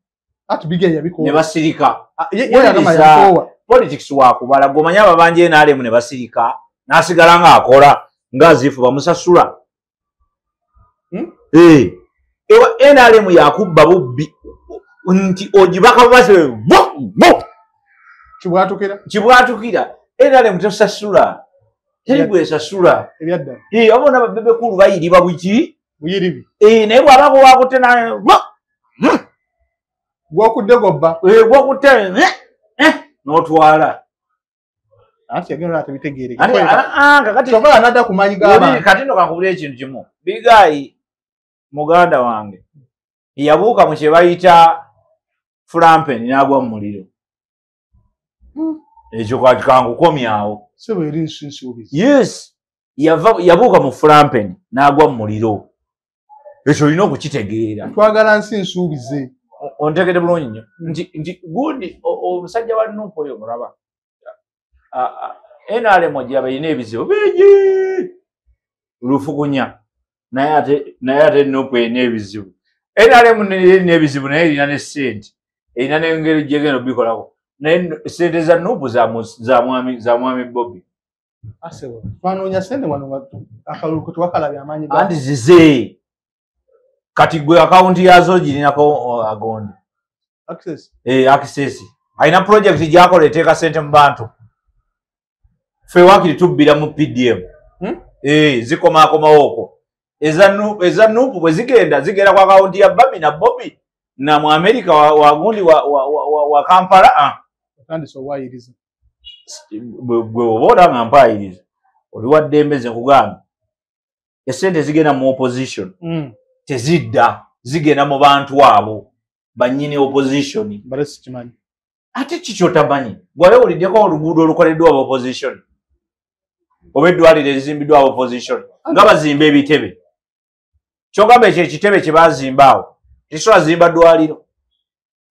ati biga yabikola ne basirika wuliriza politics wakubala ng'omanyi ababanja NRM ne basirika n'asigala ng'akola ng'azifu bamusasula ewa NRM yakubba bubbi nti ogibaka base kibwatukira NRM tosasula terigwe sasula ebyadda abona babebe kulu bayiriba bwiki buyiribi naye bwabako wakutte naye gwokudde gobba gwokutte n'otwala ati yagenda atebitegeereka kakati kyokka nadda ku maanyi g'abantu kati nno kankubula ekintu kimu bigayi muganda wange yabuuka mu kye bayita flampen n'agwa mu muliro ekyo kangukomyawo yes yabuuka mu flampen n'agwa mu muliro ekyo olina okukitegeera twagala nsi nsuubize ontegedde bulungi nnyo nti gundi omusajja wa Nuupu oyo mulaba NRM gyaba erina ebizibu bingi lufukunya naye ate Nuupu erina ebizibu NRM erina ebizibu naye erina ne ssente erina n'engeri gyegenda obikolako naye ssente za Nuupu za mwami Bobi twanoonya ssente wano akalulu kwe twakalabya amaanyi anti zize kati gwe akawunti yazo girinako agondi access alina project gyakola eteeka ssente mu bantu ffe wakiri tubbira mu PDM zikomakomawo okwo eza Nuupu bwe zigenda ku akawunti ya Babi na Bobi na mu America wagundi wa Kampala gwe oba olanga mpaayiriza oli wa ddembe ze nkugamba essente zigenda mu opposition tezidda zigenda mu bantu abo bannyini opposition ate kikyotamanyi gwalewuliddeko oluguudo olukoleddwa aba opposition oba eddwaliro ezimbiddwa aba opposition nga bazimba ebitebe kyogamba ekyo ekitebe kye bazimbaawo tekisobola zimba ddwaliro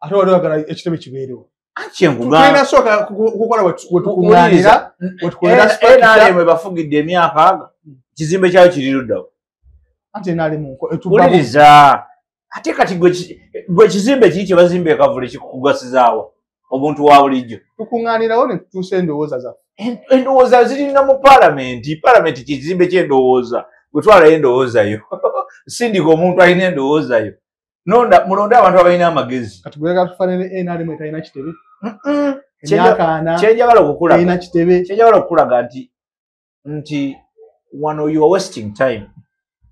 ate wali oyagala ekitebe kibeerewo NRM bafugidde emyaka aga kizimbe kyayo kiri luddawo wuliriza ate kati gwe kizimbe kiri kye bazimba ekavule kikugasizaawo omuntu wa bulijjo tukuŋŋaanirawo ne tutuusa endowooza zaffe endowooza zirina mu paalamenti kizimbe ky'endowooza gwetwalayo endowoozayo sindika omuntu alina endowoozayo mulonde abantu abalina amagezi kati gwega tufanire NRM etalina kitebe kyenjagala okukulaga nti wano you are wasting time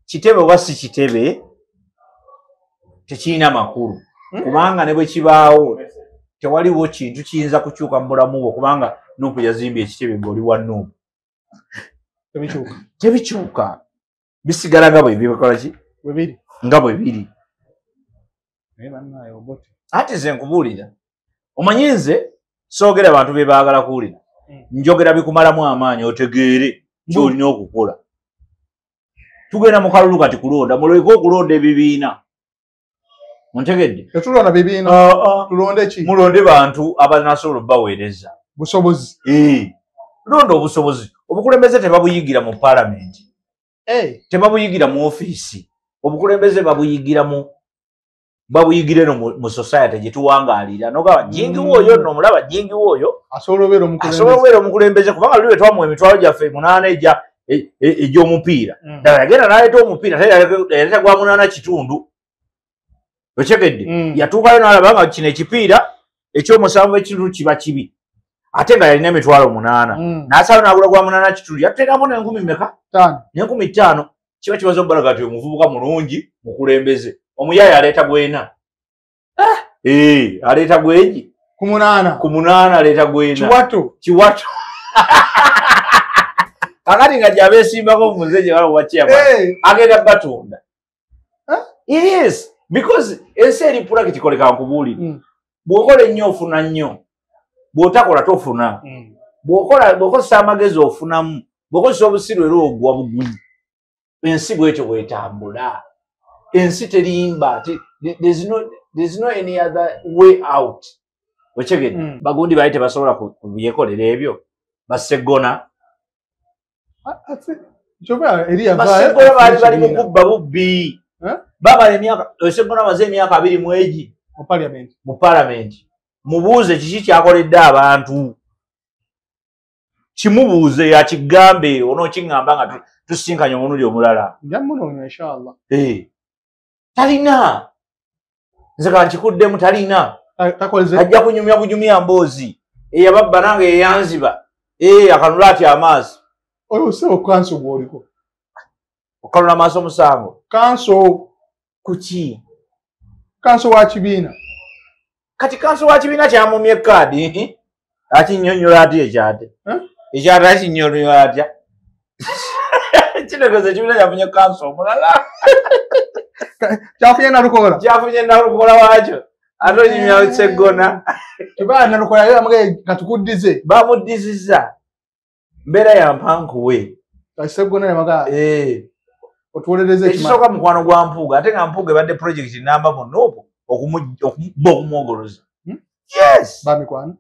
kitebe oba si kitebe tekirina makulu kubanga ne bwe kibaawo tewaliwo kintu kiyinza kukyuka mu bulamu bwo kubanga Nuupu yazimbye ekitebe ng'oli wa Nuupu tebikyuka bisigala nga bwe bikola ki nga bwe biri ate ze nkubuulira omanyi nze soogera abantu be baagala kuwulira njogera bikumalamu amaanyi otegeere kyolina okukola tugenda mu kalulu kati kulonda muleke okulonda ebibiina muntegedde tetulonda bibiina tulonde ki mulonde bantu abanasobola obbaweereza busobozi londa obusobozi obukulembeze tebabuyigira mu paalamenti tebabuyigira mu ofiisi obukulembeze babuyigire no mu society gye tuwangaalira nogaba jingiwo oyo nno omulaba jingiwo oyo asobola obeera omukulembeze kubanga luli twamuwa emitwalo gyaffe 8 egy'omupiira ddala yagenda n'aleeta omupiira yaleeta gwa 8 kitundu okyegedde yatuukayo n'alaba nga kino ekipiira ekyomusanvu ekitundu kiba kibi ate nga yalina emitwalo 8 n'asaba n'agula gwa 8 kitundu yateekamu n'enkumi meka? 5 kiba kibaza obbalaga nti omuvubuka mulungi mukulembeze Omuyaya aleeta gwena. Aleeta gweji. Ku munana aleeta gwena. Kiwato. Akati nga gyabesimbako muze gye waliwo wakyama. Agenda batunda. Yes, because ensi eri practical kankubuulira. Bw'okola ennyo ofuna nnyo. Bw'otakola tofuna. Bw'okozesa amagezi ofunamu. Bw'okozesa obusiru era ogwa bugwi. Ensi bw'etyo bw'etambula. Ensi terimba. There's no any other way out. Wechegedde. Bagundi baali tebasobola kubyekolera ebyo. Basegona. Basegona baali bali mu kubba bubbi. Baba Segona amaze emyaka 2 mu egi. Mu parliament. Mubuuze kiki kyakoledde abantu. Kimubuuze yakigambe onookingamba nga tusinkanye omulundi omulala. Njamunoonya inshallah. Talina. Nze kankikuddemu talina. Ajja kunyumya bunyumya mboozi. Eyababba nange yeyanziba. Akanula atya amaaso. Oyo sebo kanso gwoliko. Okanula amaaso musango. Kanso kuki? Kanso wa kibiina. Kati kanso wa kibiina kyamumye kaadi. Akinyonnyola atya ekyate. Ekyate akinyonnyola atya. Kitegeeza ekibiina kyafunye kanso omulala. Kyafunye nalukola. Kyafunye nalukola wakyo. Ate onyumya Segona. Kiba nalukola yo amage katukuddize. Bamuddiziza. Mbeera ya mpankuwe. Segona yamaga. Otuwolereze ekimala. Ekisooka mukwano gwa Mpuuga. Ate nga Mpuuga ebadde project namba munopo okumwogoloza. Yes. Bamikwano.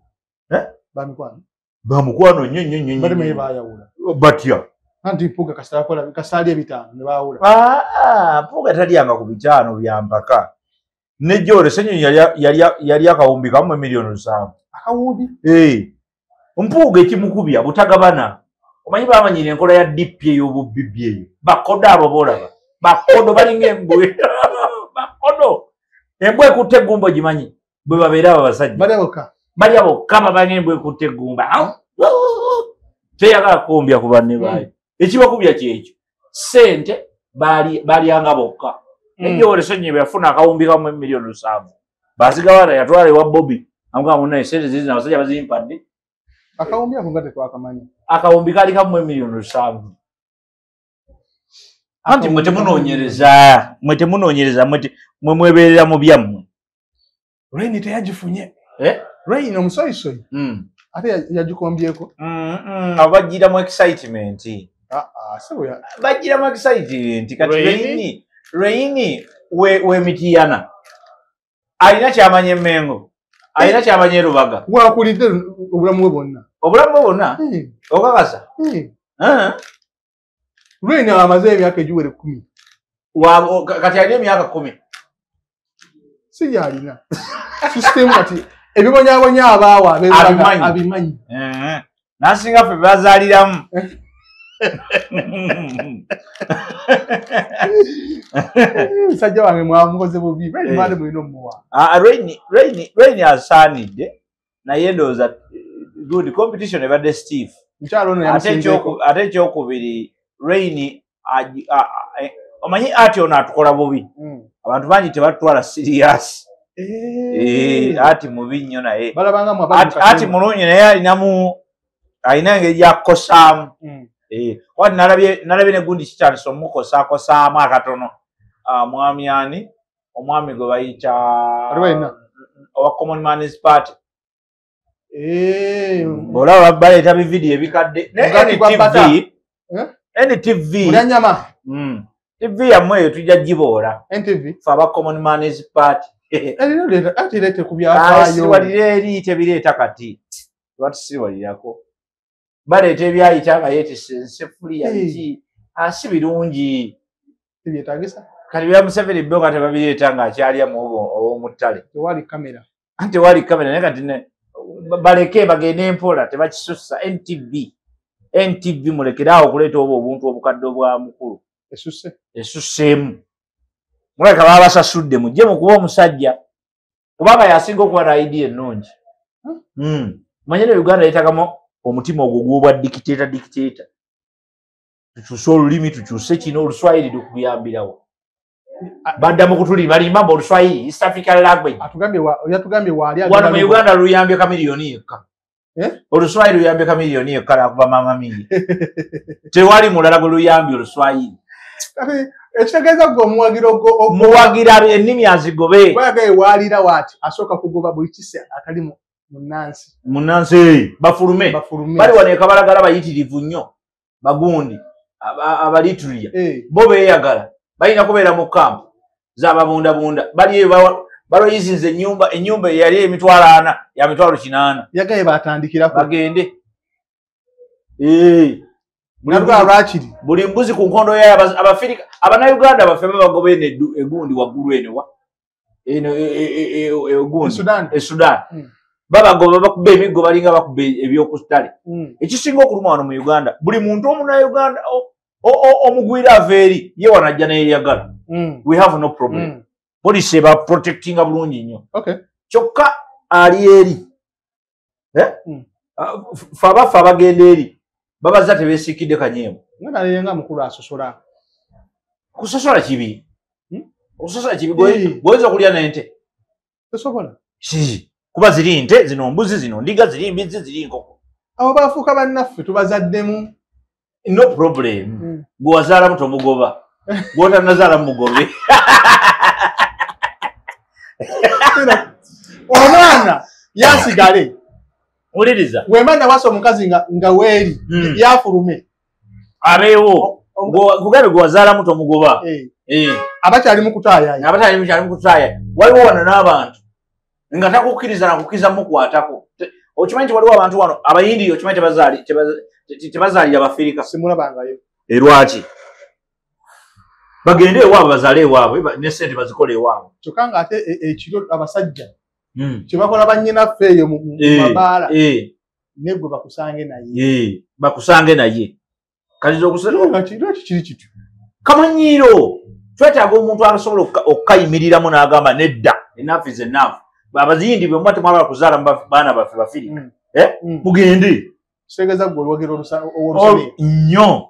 Bamikwano. Bamukwano nnyo. Bali mwe baayawula. Batya. Anti Mpuuga kasali ebitaano ne baawula. Mpuuga talyanga ku bitaano bya mpaka. Ne Jole Ssenyonyi yali akawumbi kamu $7,000,000. Akawumbi? Mpuuga ekimukubya butagabana. Omanyi bamanyira enkola ya DP ey'obubbi eyo. Bakodo abo boolaba. Bakodo balinga embwe. Bakodo. Embwe ekutte eggumba ogimanyi. Bwe babeera abo abasajja. Balya bokka babanga embwe ekutte eggumba. Teyagala kukumbya ku banne baayo. Ekibakubya kyekyo. Ssente balyanga bokka. Ne Jole Ssenyonyi bwe yafuna akawumbi kamu $1,700,000. Bazigawana yatwala ewa Bobby. Amugamba munnaye ssente zizi abasajja bazimpadde. Akawumbi ako nga tetwakamanyi. Akawumbi kaali kamu $1,700,000. Anti mwe temunoonyereza. Mwe mwebeerera mu byammwe. Rain teyagifunye. Rain omusoyisoyi. Ate yagikombyeko. Abajjira mu excitement. Bajjira mu excitement. Kati Rain wemitiyana. Alina kyamanya emmengo. Alina kyamanya Rubaga. Wakulidde obulamu bwe bwonna. Obulamu bwe bwonna? Okakasa? Rain amaze emyaka egiwera 10. Kati alina emyaka 10. Si yalina. System kati ebibonyabonya abaawa abimanyi. Nasinga ffe bazaaliramu. Sajja wange mwamukoze bubi. Rain mwali mulina omuwa. Rain asaanidde naye ndowooza good competition ebadde Steve. Ate ekyokubiri Rain omanyi ati ono atukola bubi. Abantu bangi tebatwala serious. Ati mubi nnyo naye. Ati mulungi naye alina engeri gyakukosaamu. Wati nalabye ne gundi kitandise omukosakosaamu akatono. Mwami ani? Omwami gwe bayita owa Common Man's Party. Olaba baleeta bividiyo ebikadde. NTV. Mulyanyama. TV yammwe eyo tujja giboola. NTV. Fe aba Common Man's Party. Atirete ku byafaayo. Siwalira eri tebireeta kati. Lwaki siwalirako? Baleeta ebyayita nga yeetisse ensefuliya ki. Si birungi. Tibyetaagisa? Kati bya Museveni byo nga tebabireeta ng'akyalya mu ow'omuttale. Tewali kamera. Tewali kamera naye kati baleke bagende empola tebakisussa. NTV mulekeraawo okuleeta obwo obuntu obukadde obwa mukulu. Esusseemu. Mulabika baba basasudde mujje mukuba omusajja. Kubanga yasinga okuba na idea ennungi. Manyire Uganda yeetagamu omutima ogwo gw'obwa dictator. Tukyuse olulimi tukyuse kino Oluswayiri tukuyambirawo. badda mu kutuli balimba Oluswayiri East African language yatugambye wali wano mu Uganda luyambye kamiliyoni yekka Oluswayiri luyambye kamiliyoni yekka nakuba mama mingi tewali mulala gwe luyambye Oluswayiri ekitegeeza gwe muwagira ennimi azigobe bwagaye waalira waati asooka kugoba buli kise akali munansi bafulume bali wano ekabalagala bayitirivu nnyo bagundi abalitulya bo beeyagala balina kubeera mu kampu z'ababundabunda bali baloyizinze ennyumba eyali emitwalo 4 ya mitwalo 8 yagaye batandikirako bagende lwakiri buli mbuzi ku nkondo yayo abafirika abannayuganda baffe babagoba eno egundi waggulu eno Sudan babagoba bakuba emiggo balinga bakuba ebyokustale ekisinga okuluma wano mu Uganda buli muntu omunnayuganda omugwira ava eri ye wanajja neyeyagala we have no problem police eba protectinga bulungi nnyo kyokka ali eri fe abaffe abagenda eri babaza tebeesiikidde kanyeemu naleyenga mukulu asosola kusosola kibi okusosola kibi goyinza okulya n'ente tosobola kuba ziri nte zino mbuzi zino ndiga ziri mbizi ziri nkoko abo bafuuka bannaffe tubazaddemu no problem gwe wazaalamu tomugoba gwotanazaalamu mugobe omwana yasigale uliriza wemana wasa omukazi nga weeri yafulume abeewo kugabe gwe wazaalamu tomugoba abakyalimu kutaaya waliwo wano n'abantu nga takukkiriza nakukkiriza mukwatako okimanyi waliwo abantu wano abayindi okimanyi tebazaalira bafirika simulabangayo lwaki bagende ewaabwe bazaale ewaabwe ne sente bazikola ewaabwe kyokka nga ate ekiro abasajja kyebakola bannyinaffe eyo mu mabaala negwe bakusange naye kati kiri kityo kamanyiiro twetaaga omuntu asobola okukayimiriramu n'agamba nedda enaafu is enough abaziyindi bwe mwate mwagala kuzaala baana baffe bafiri mugende kitegeeza gwe olwogera ow'olusane nnyo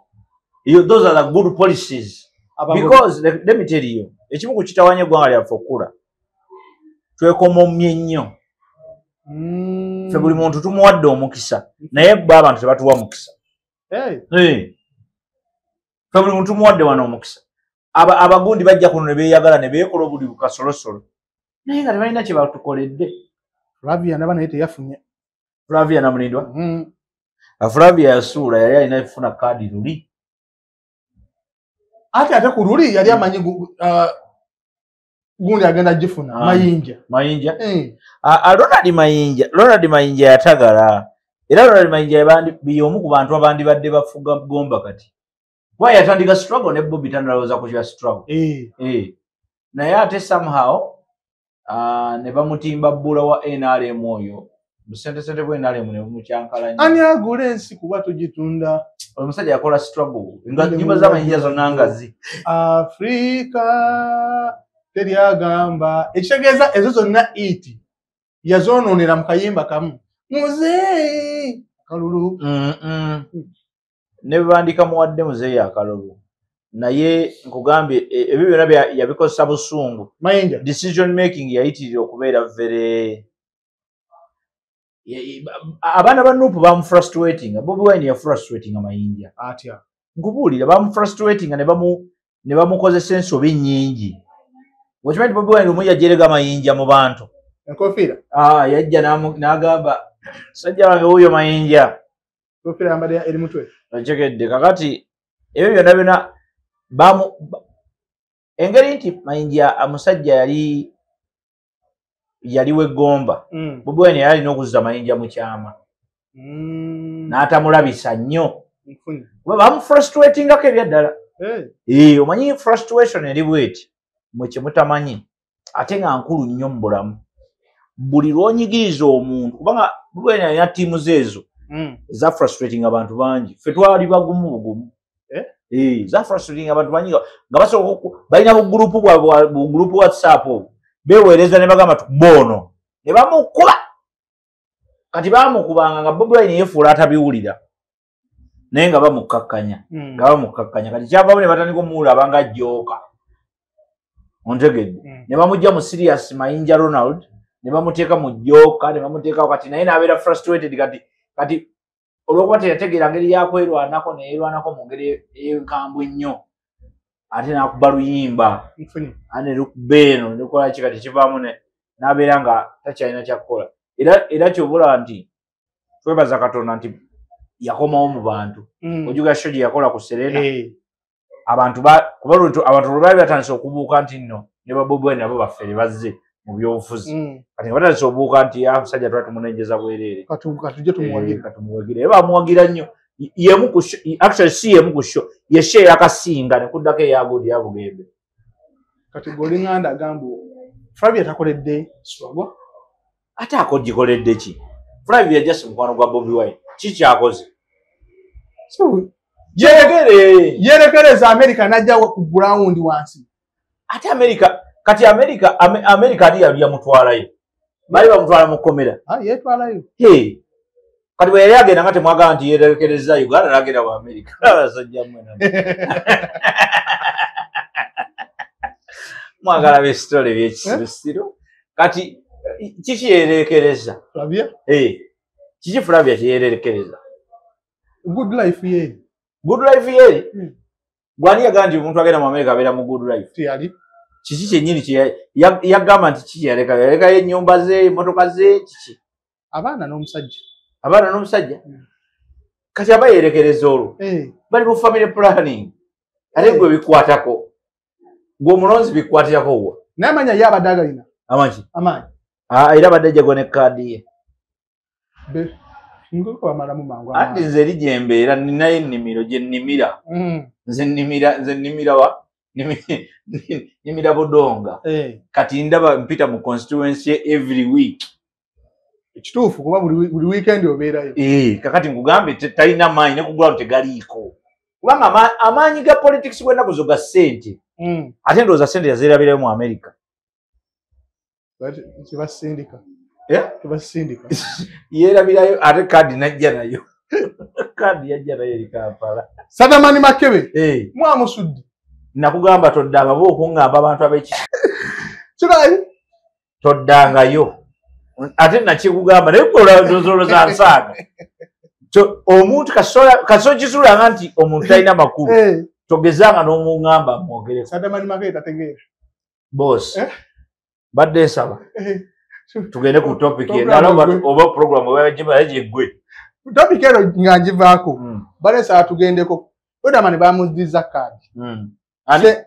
those are the good policies because let me tell you ekimu ku kitawanya eggwanga lyaffe okula twekomomye nnyo ffe buli muntu tumuwadde omukisa naye bwe abantu tebatuwa mukisa ffe buli muntu tumuwadde wano omukisa abagundi bajja kuno ne beeyagala ne beekola obuli bukasolosolo naye nga tebalina kye batukoledde Flavia naba naye teyafunye Flavia namulindwa Flavia yasuula yali alina efuna kaadi luli ate ku luli yali amanyi gundi agenda gifuna mayinja Ronald Mayinja yatagala era Ronald Mayinja y'omu ku bantu abandibadde bafuga gomba kati kuba yatandika struggle ne Bobby tanalowooza ku kya struggle naye ate somehow ne bamutimba bbula wa NRM oyo busentesente bwe NRM ne bumukyankalanya ani agula ensi kuba tugitunda omusajja yakola struggle nga nyumba z'amayinja zonna ngazi Afrika teryagamba ekitegeeza ezo zonna iti yazonoonera mu kayimba kamu muzeeyi kalulu ne bebandika muwadde muzeeyi akalulu naye nkugambye ebyo byonna yabikozesa busungu Mayinja decision making yayitirira okubeera vere abaana ba Nuupu bamufrustratinga Bobi Wine yafrustratinga Mayinja atya nkubuulira bamufrustratinga ne bamukozesa ensobi nnyingi okimanyi Bobi Wine lumu yajerega Mayinja mu bantu enkofiira yajja n'agamba sajja wange wuuyo Mayinja enkofiira yambadde eri mutwe okitegedde kakati ebyo byonna byonna engeri nti Mayinja omusajja yali w'eggomba Bobi Wine yali alina okuzza Mayinja mu kyama n'atamulabisa nnyo kuba bamufrustratingako ebyaddala omanyi frustration eri bweti mwe kyemutamanyi ate nga nkulu nnyo mu bulamu buli lw'onyigiriza omuntu kubanga Bobi Wine alina ttiimu zeezo eza frustrating abantu bangi ffe twali bagumu bugumu za frustrating abantu bangi nga basobola balina bugulupu WhatsApp obwo beeweereza ne bagamba tukubono ne bamukuba kati bamukubanga nga Bobi Wine yeefuula atabiwulira naye nga bamukakkanya kati kyavaamu ne batandika omuwulira abanga ajjooka ontegedde ne bamujja mu serious Mayinja Ronald ne bamuteeka mu joka ne bamuteeka kati naye n'abeera frustrated kati olwokuba teyategeera ngeri yakwerwanako neyerwanako mu ngeri enkambwe ennyo ate n'akuba luyimba ane lukuba eno nekola ki kati kivaamu n'abeera nga takyalina kyakukola era kyobula nti twebaza Katonda nti yakomawo mu bantu ojuga sho gye yakola ku Serena abantu lwe baali batandise okubuuka nti nno ne babobwe nabo baffere bazze mu byobufuzi kati nga batandise obuuka nti musajja twali tumunenjeza bwereere katumuwagire era bamuwagira nnyo actually si yemu ku sho yeshe eyakasinga ne kuddako eyagodi ya Bugembe kati golinganda agamba Flavia takoledde struggle ate akogikoledde ki Flavia just mukwano gwa Bobi Wine kikyakoze yerekereza America najja ku ground wansi ate America ali yali yamutwalayo bali bamutwala mu komera yetwalayo kati bwe yali agenda nga temwagala nti yerekereza Uganda n'agenda mu America mwagala besitole byekisirisiro kati kiki yerekereza Flavia kiki Flavia kyeyerekereza good life ye gwani yagamba nti omuntu agenda mu America abeera mu good life tiyali kiki kyennyini yagamba nti kiki yalekayo ennyumba ze emmotoka ze kiki abaana n'omusajja kati aba yerekereza olwo bali mu family planning ate gwe bikwatako gwe omulonzi bikwatirako wa n'amanya ye abadde agalina amaanyi era abadde ajjagwa ne kaadi ye ati nze eri gye mbeera ninayo ennimiro gye nnimira nze nnimira wa nnimira Budonga kati ndaba mpita mu constituency every week ekituufu kuba buli weekend obeerayo kakati nkugambe talina maanyi nekugulawo tegaliiko kubanga amaanyi ga politics bwennaku zo ga ssente ate ndowooza ssente yazirabirayo mu America tebasindika yerabirayo ate kaadi najja nayo kaadi yajja nayo eri Kampala Sadamani Makebe mwamusudde nakugamba toddanga bo okuŋŋamba abantu kirayi toddangayo ate nakikugamba naye olowooza nsaaga omuntu kasokisuulanga nti omuntu talina makulu togezanga n'omuŋŋamba mwogereko Sadamani Makebe tategeera boss badde nsaba tugende ku topic endala oba program gyeggwe topic ero nga ngivaako balesaba tugendeko Iludamani bamuzizza kaadi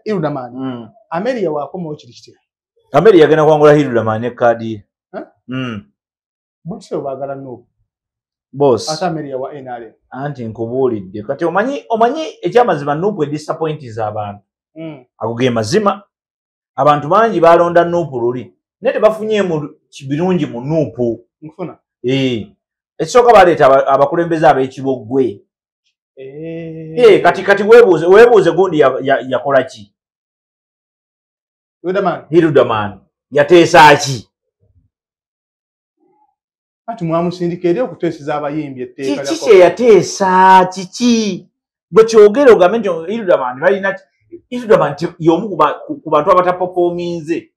Iludamani Ameri yawakomawo kiri kitya Ameri yagenda kwangula Iludamani ne kaadi ye bose baagala Nuupu boss ate Ameri yawa NRM anti nkubuulidde kati omanyi ekyamazima Nuupu edisappointiza abantu ago ge mazima abantu bangi balonda Nuupu luli naye tebafunyeemu birungi mu Nuupu ekisooka baleeta abakulembeze ab'ekiboggwe kati weebuuze gundi yakola ki Iludamani yateesa ki ati mwamusindika eri okuteeseza abayimbi etteeka kiki kye yateesa kiki bwe kyogere ogambe nti Iludamani balina Iludamani y'omu ku bantu abatapafominze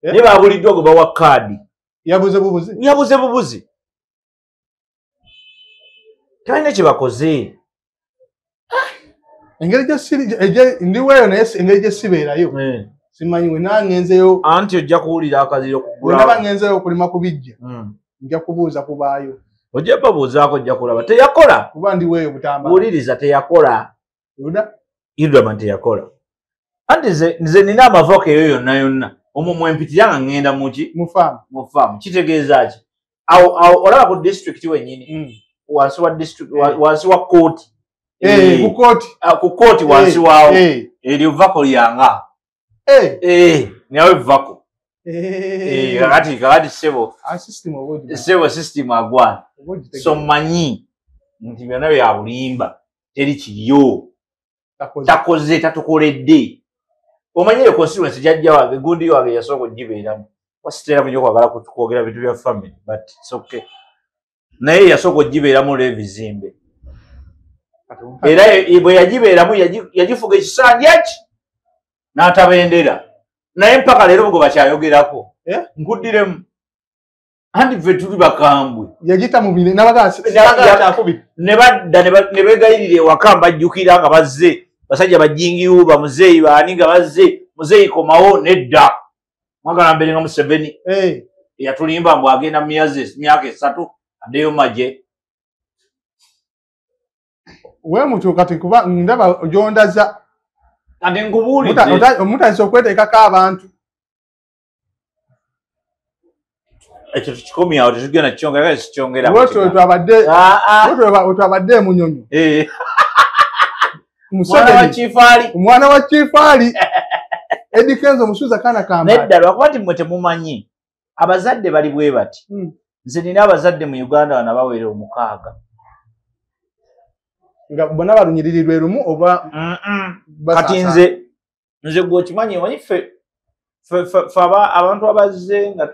naye babuliddwa gwe bawa kaadi yabuze bubuzi talina kye bakoze engeri ndiweeyo naye engeri gye sibeerayo simanyi we nangenzeyo anti ojja kuwulira akaziro kugulaba ngenzeyo okulima kubijja nja kubuuza kubaayo ojja babuuzaako ojja kulaba teyakola kuba ndiweeyo butambala wuliriza teyakola Iludamani teyakola anti nze nina amavoka eyo yonna omwo mwempitirya nga ŋŋenda muki mu faamu kitegeeza ki awo olaba ku district wennyini wansi wa kooti ku kooti wansi waawo eryo vako lyanga nawe vako kakati sebo system agwana so mmanyi nti byonna bya bulimba teri kiriyo takoze tatukoledde omanyire constituency jajja wange gundi wange yasooka ogibeeramu wasitera kunyo kwagala kwogera bintu bya family but it's okay naye yasooka ogibeeramu olw'ebizimbe era bwe yagibeeramu yagifuga ekisanja ki n'atabendera naye mpaka leero bwe bakyayogerako nkuddiremu andi ffe tuli bakambwe yagita mu bine ne badda ne beegayirira ewaka mbajjukira nga bazze basajja bajingiwu bamuzeeyi baani nga bazze muzeeyi komawo nedda mwagala mbere nga Museveni yatulimba mbw agenda mu myaka 3 addeyo maje we mutyo kati kuba ndaba gyondaza kati nkubuulidde omutandisa okweteekako abantu ekyo tukikomyawo tetugenda kikyongera kale sikyongera otwabadde munyonyo omwana wa kifaali Eddie Kenzo musuza kana kamba nedda lwakuba nti mmwe temumanyi abazadde bali bwe bati nze nina abazadde mu Uganda bana bawere 6 nga bona balunyiririrwe lumu oba kati nze gwe okimanyi omanyi ffe abantu abazze nga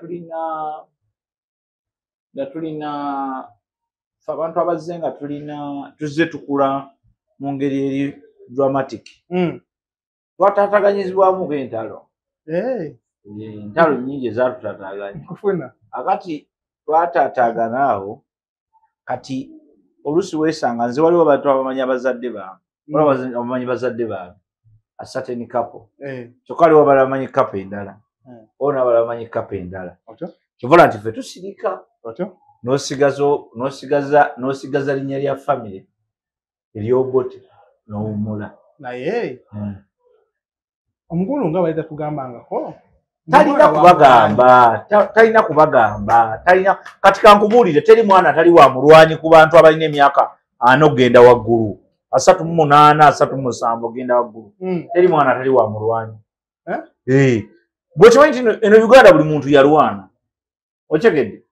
tulina tuzze tukula mu ngeri eri dramatic twataataganyizibwamu entalo entalo nnyingi ezatutaataaganya akati twataataagana awo kati oluusi weesanga nze waliwo abantu abamanyi abazadde bange abamanyi bazadde bange a certain couple kyokka waliwo abala bamanyi couple endala oba n'abala bamanyi couple endala kivola nti ffe tusirika n'osigaza linnya lya famire eryobote n'owummula naye omukulu nga bali tatugambangako talina kubagamba kati kankubuulire teri mwana tali wa mulwanyi ku bantu abalina emyaka 4 ogenda waggulu 38 37 ogenda waggulu teri mwana tali wa mulwanyi bwe kimanyi kino eno Uganda buli muntu yalwana okyegedde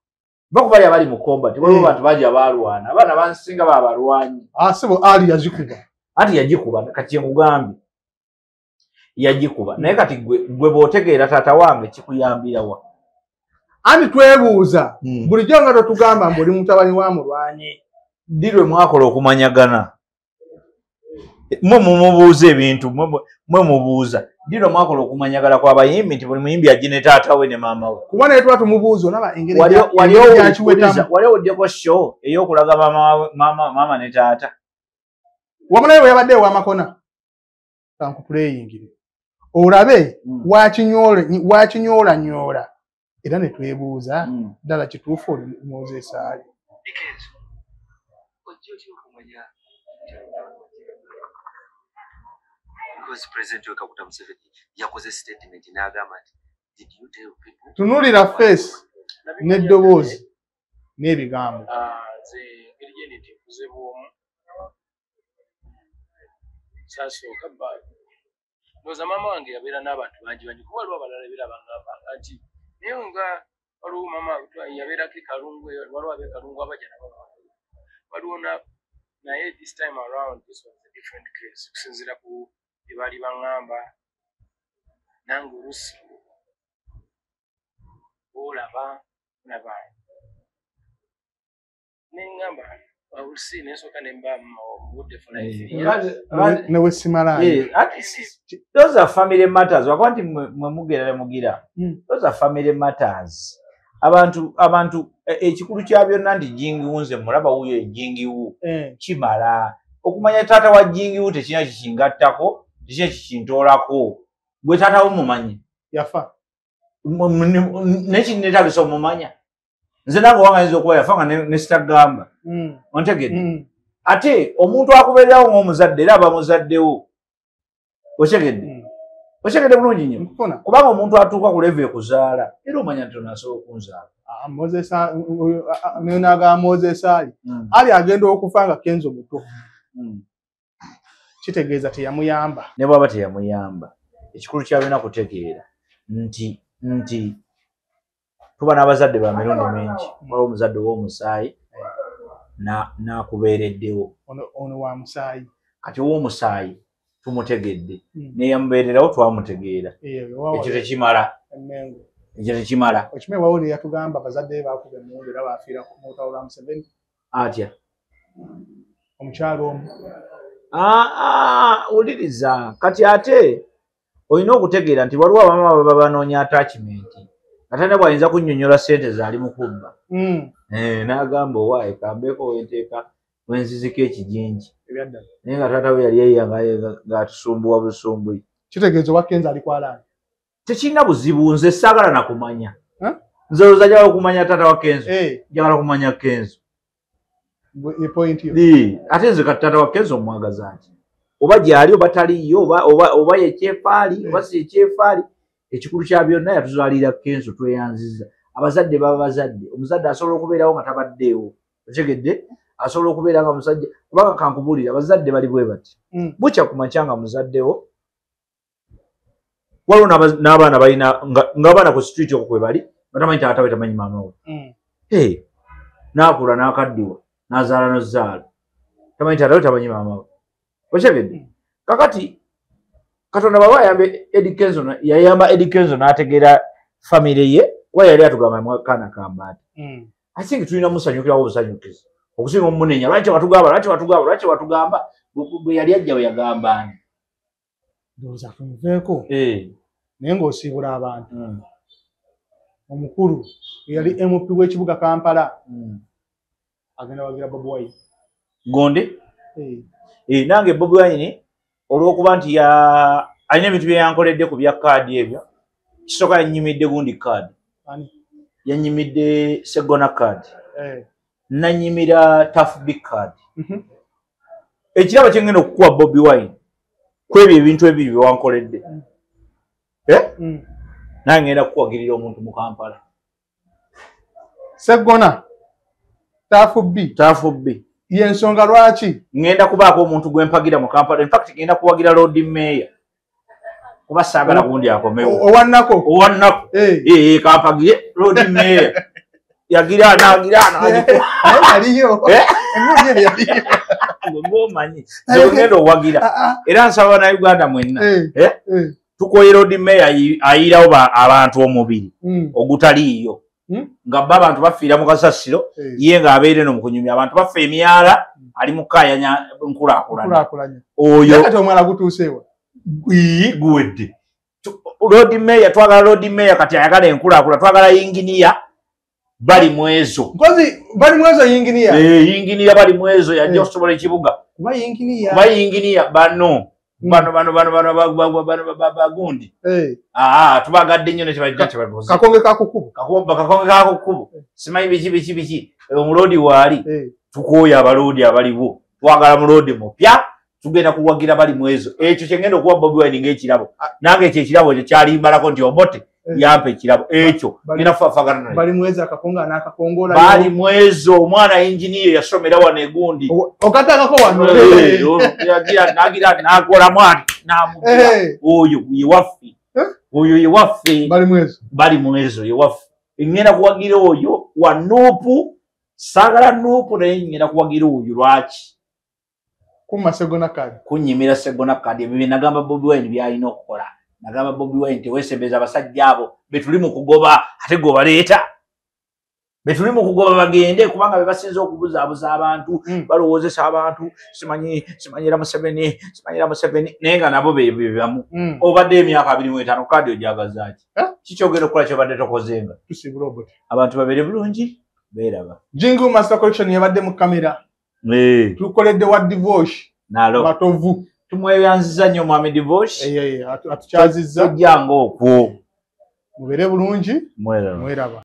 bakubali abali mu combat waliwo bantu bajja balwana abaana bansinga baba balwanyi sibo ali yazikuba anti yagikuba kati nkugambye yagikuba naye kati gwe bw'otegeera taata wange kikuyambirawa anti twebuuza bulijjo nga totugamba mbu oli mutabani wa mulwanyi ddi lwe mwakola okumanyagana mwe mumubuuza ebintu mwe mubuuza ddi lwe mwakola okumanyagala kw'abayimbi nti buli muyimbi ajje ne taata we ne maama we kuba naye tuba tumubuuza olaba engeri wali oddeko show ey'okulaga maama ne taata wamu naye bwe yabadde ew'amakona kankupuleyingire olabe wakinyoolanyoola era ne twebuuza ddala kituufu oli Moses ali tunulira face n'eddoboozi n'ebigambo ndoza mama wange yabeera n'abantu bangi kuba waliwo abalala birabangamba nti naye nga waliwo mama yabeerako Kalungu waliwo ab'e Kalungu abajja nabo waliwo naye this time around this was a different case okusinziira ku bye baali baŋŋamba nange oluusi olaba neŋŋamba oluusi nensooka nemba obudde those are family matters wakuba nti mwe mugenda ne mugira those are family matters abantu ekikulu kya byonna nti jingiwu nze mulaba wuyo ejingiwu kimala okumanya taata wa jingiwu tekina kikingattako tekina kikintoolako gwe taata wo mumanyi yafa nekinetagisa omumanya nze nange wangayinza okuba yafa nga nesitagamba ontegedde ate omuntu akubeererawo ng'omuzadde era aba muzaddewo okyegedde bulungi nnyo kubanga omuntu atuuka ku level ekuzaala era omanya nti onasobola okunzaala nagamba Moses ali agenda okufa nga Kenzo muto kitegeeza teyamuyamba ne bwaba teyamuyamba ekikulu kyalina kutegeera nti tuba n'abazadde ba mirundi mingi waliwo omuzadde w'omusaayi n'akubeereddewo ono wa musaayi kati ow'omusaayi tumutegedde neyamubeererawo twamutegeera ekyo tekimala okimanye wawuli yatugamba abazadde bakuba emundu era baafiira ku mutalo lwa Museveni atya omukyalo omu wuliriza kati ate olina okutegeera nti waliwo abamu ababa banoonya attachment nga tane bwayinza kunnyonnyola ssente zaali mu kubba n'agamba owaaye kambeeko wenteeka wenziziko ekijinji naye nga taata we yali eyanga ng'atusumbuwa busumbui. Kitegeeza owa Kenzo ali kwalaani tekirina buzibu, nze saagala nakumanya. Nze olowooza njagala okumanya taata wa Kenzo, njagala kumanya Kenzo. Ate nze kati taata wa Kenzo omwagaza ati oba gyali oba taliyo oba yekyefaali oba si yekyefaali, ekikulu kya byonna yatuzaalira Kenzo, tweyanziza. Abazadde baba bazadde, omuzadde asobola okubeerawo nga tabaddeewo, otegedde, asobola okubeera nga musajja. Kubanga kankubuulira abazadde bali bwe bati, bukya ku makya nga muzaddewo, waliwo n'abaana balina ng'abaana ku street okwo kwe bali nga tamanyi taata we tamanyi maama we, n'akula n'akaddiwa n'azaala n'ozzaala, tamanyi taata we tamanyi maama we, otegedde. Kakati Katonda baba yayamba Eddie Kenzo, yayamba Eddie Kenzo n'ategeera famire ye wa yali atugamba mwakaana kambaata. I think tulina musanyukirawo obusanyukizi okusinga omunenya. Lwaki watugamba bwe yali ajja bwe yagamba ani ndowooza tumuveeko naye ng'osiibula abantu. Omukulu yali MP w'ekibuga Kampala agenda wagira Bobi Wine gonde. Nange Bobi Wine olw'okuba nti alina ebintu bye yankoledde ku bya kaadi ebyo, kisooka yannyimidde gundi kaadi, yannyimidde Segona kaadi, nanyimira Tough Big kaadi. Ekirabo kye ngenda okukuwa Bobi Wine kwebyo ebintu ebiri bye wankoledde, nange ngenda kukuwagirira omuntu mu Kampala. Segona Tough B yensonga lwaki ngenda kubaako omuntu gwe mpagira mu Kampala. In fact ngenda kuwagira Lord Mayor kuba saagala gundi akomewo. Owannako kampagire Lord Mayor yagira aliyo ngomanyi ngenda owagira. Era nsaba na Uganda mwenna tukoye Lord Mayor ayirawo abantu omubiri ogutaliiyo nga bba abantu bafiira mu kasasiro ye ng'abeere no mu kunyumya abantu bafa emyala ali mu kaayanya nkulaakulanya oyo kati omwala gutuuseewa guwedde. Lord Mayor twagala Lord Mayor kati ayagala enkulaakula, twagala yinginiya bali mwezo nkozi bali mwezo yinginiya bali mwezo yajja okusobola ekibuga kuba yinginiya bano bagundi tubagadde nnyo kakonge kakukubu simanyi biki omulodi waali tukooya abalodi abaliwo, twagala mulodi mupya tugenda kuwagira bali mwezo. Ekyo kyengenda okuwa Bobi Wine ng'ekirabo, nange ekyo ekirabo ekyo kyalimbalako nti Obote yampa ekirabo ekyo ngenda kufafagana naye. Bali mwezo akakonga n'akakongola bali mwezo omwana engineer yasomera wano egundi okatangako wano nagira nakola mwati namugira oyo yewaffe bali mwezo yewaffe. Ngenda kuwagira oyo wa Nuupu, saagala Nuupu naye ngenda kuwagira oyo. Lwaki? Kuma Segona kaadi kunnyimira Segona kaadi. Ebyo bye nagamba Bobi Wine byalina okukola. Nagamba Bobi Wine teweesembeza abasajja abo betuli mu kugoba ate gobaleeta, betuli mu kugoba bagende, kubanga be basinza okubuzaabuza abantu balowoozesa abantu simanyira Museveni naye nga nabo bebamu. Obadde emyaka 25 kaadi ojagaza ki? Kikyogera okukola kyobadde tokozenga. Abantu babeere bulungi beeraba. Jingle Master Collection yabadde mu kamera tukoledde wa Divosh nalo Matovu tumweyanziza nnyo Mwami Divosh atukyazizza ojjanga okwo mubeere bulungi mweraba.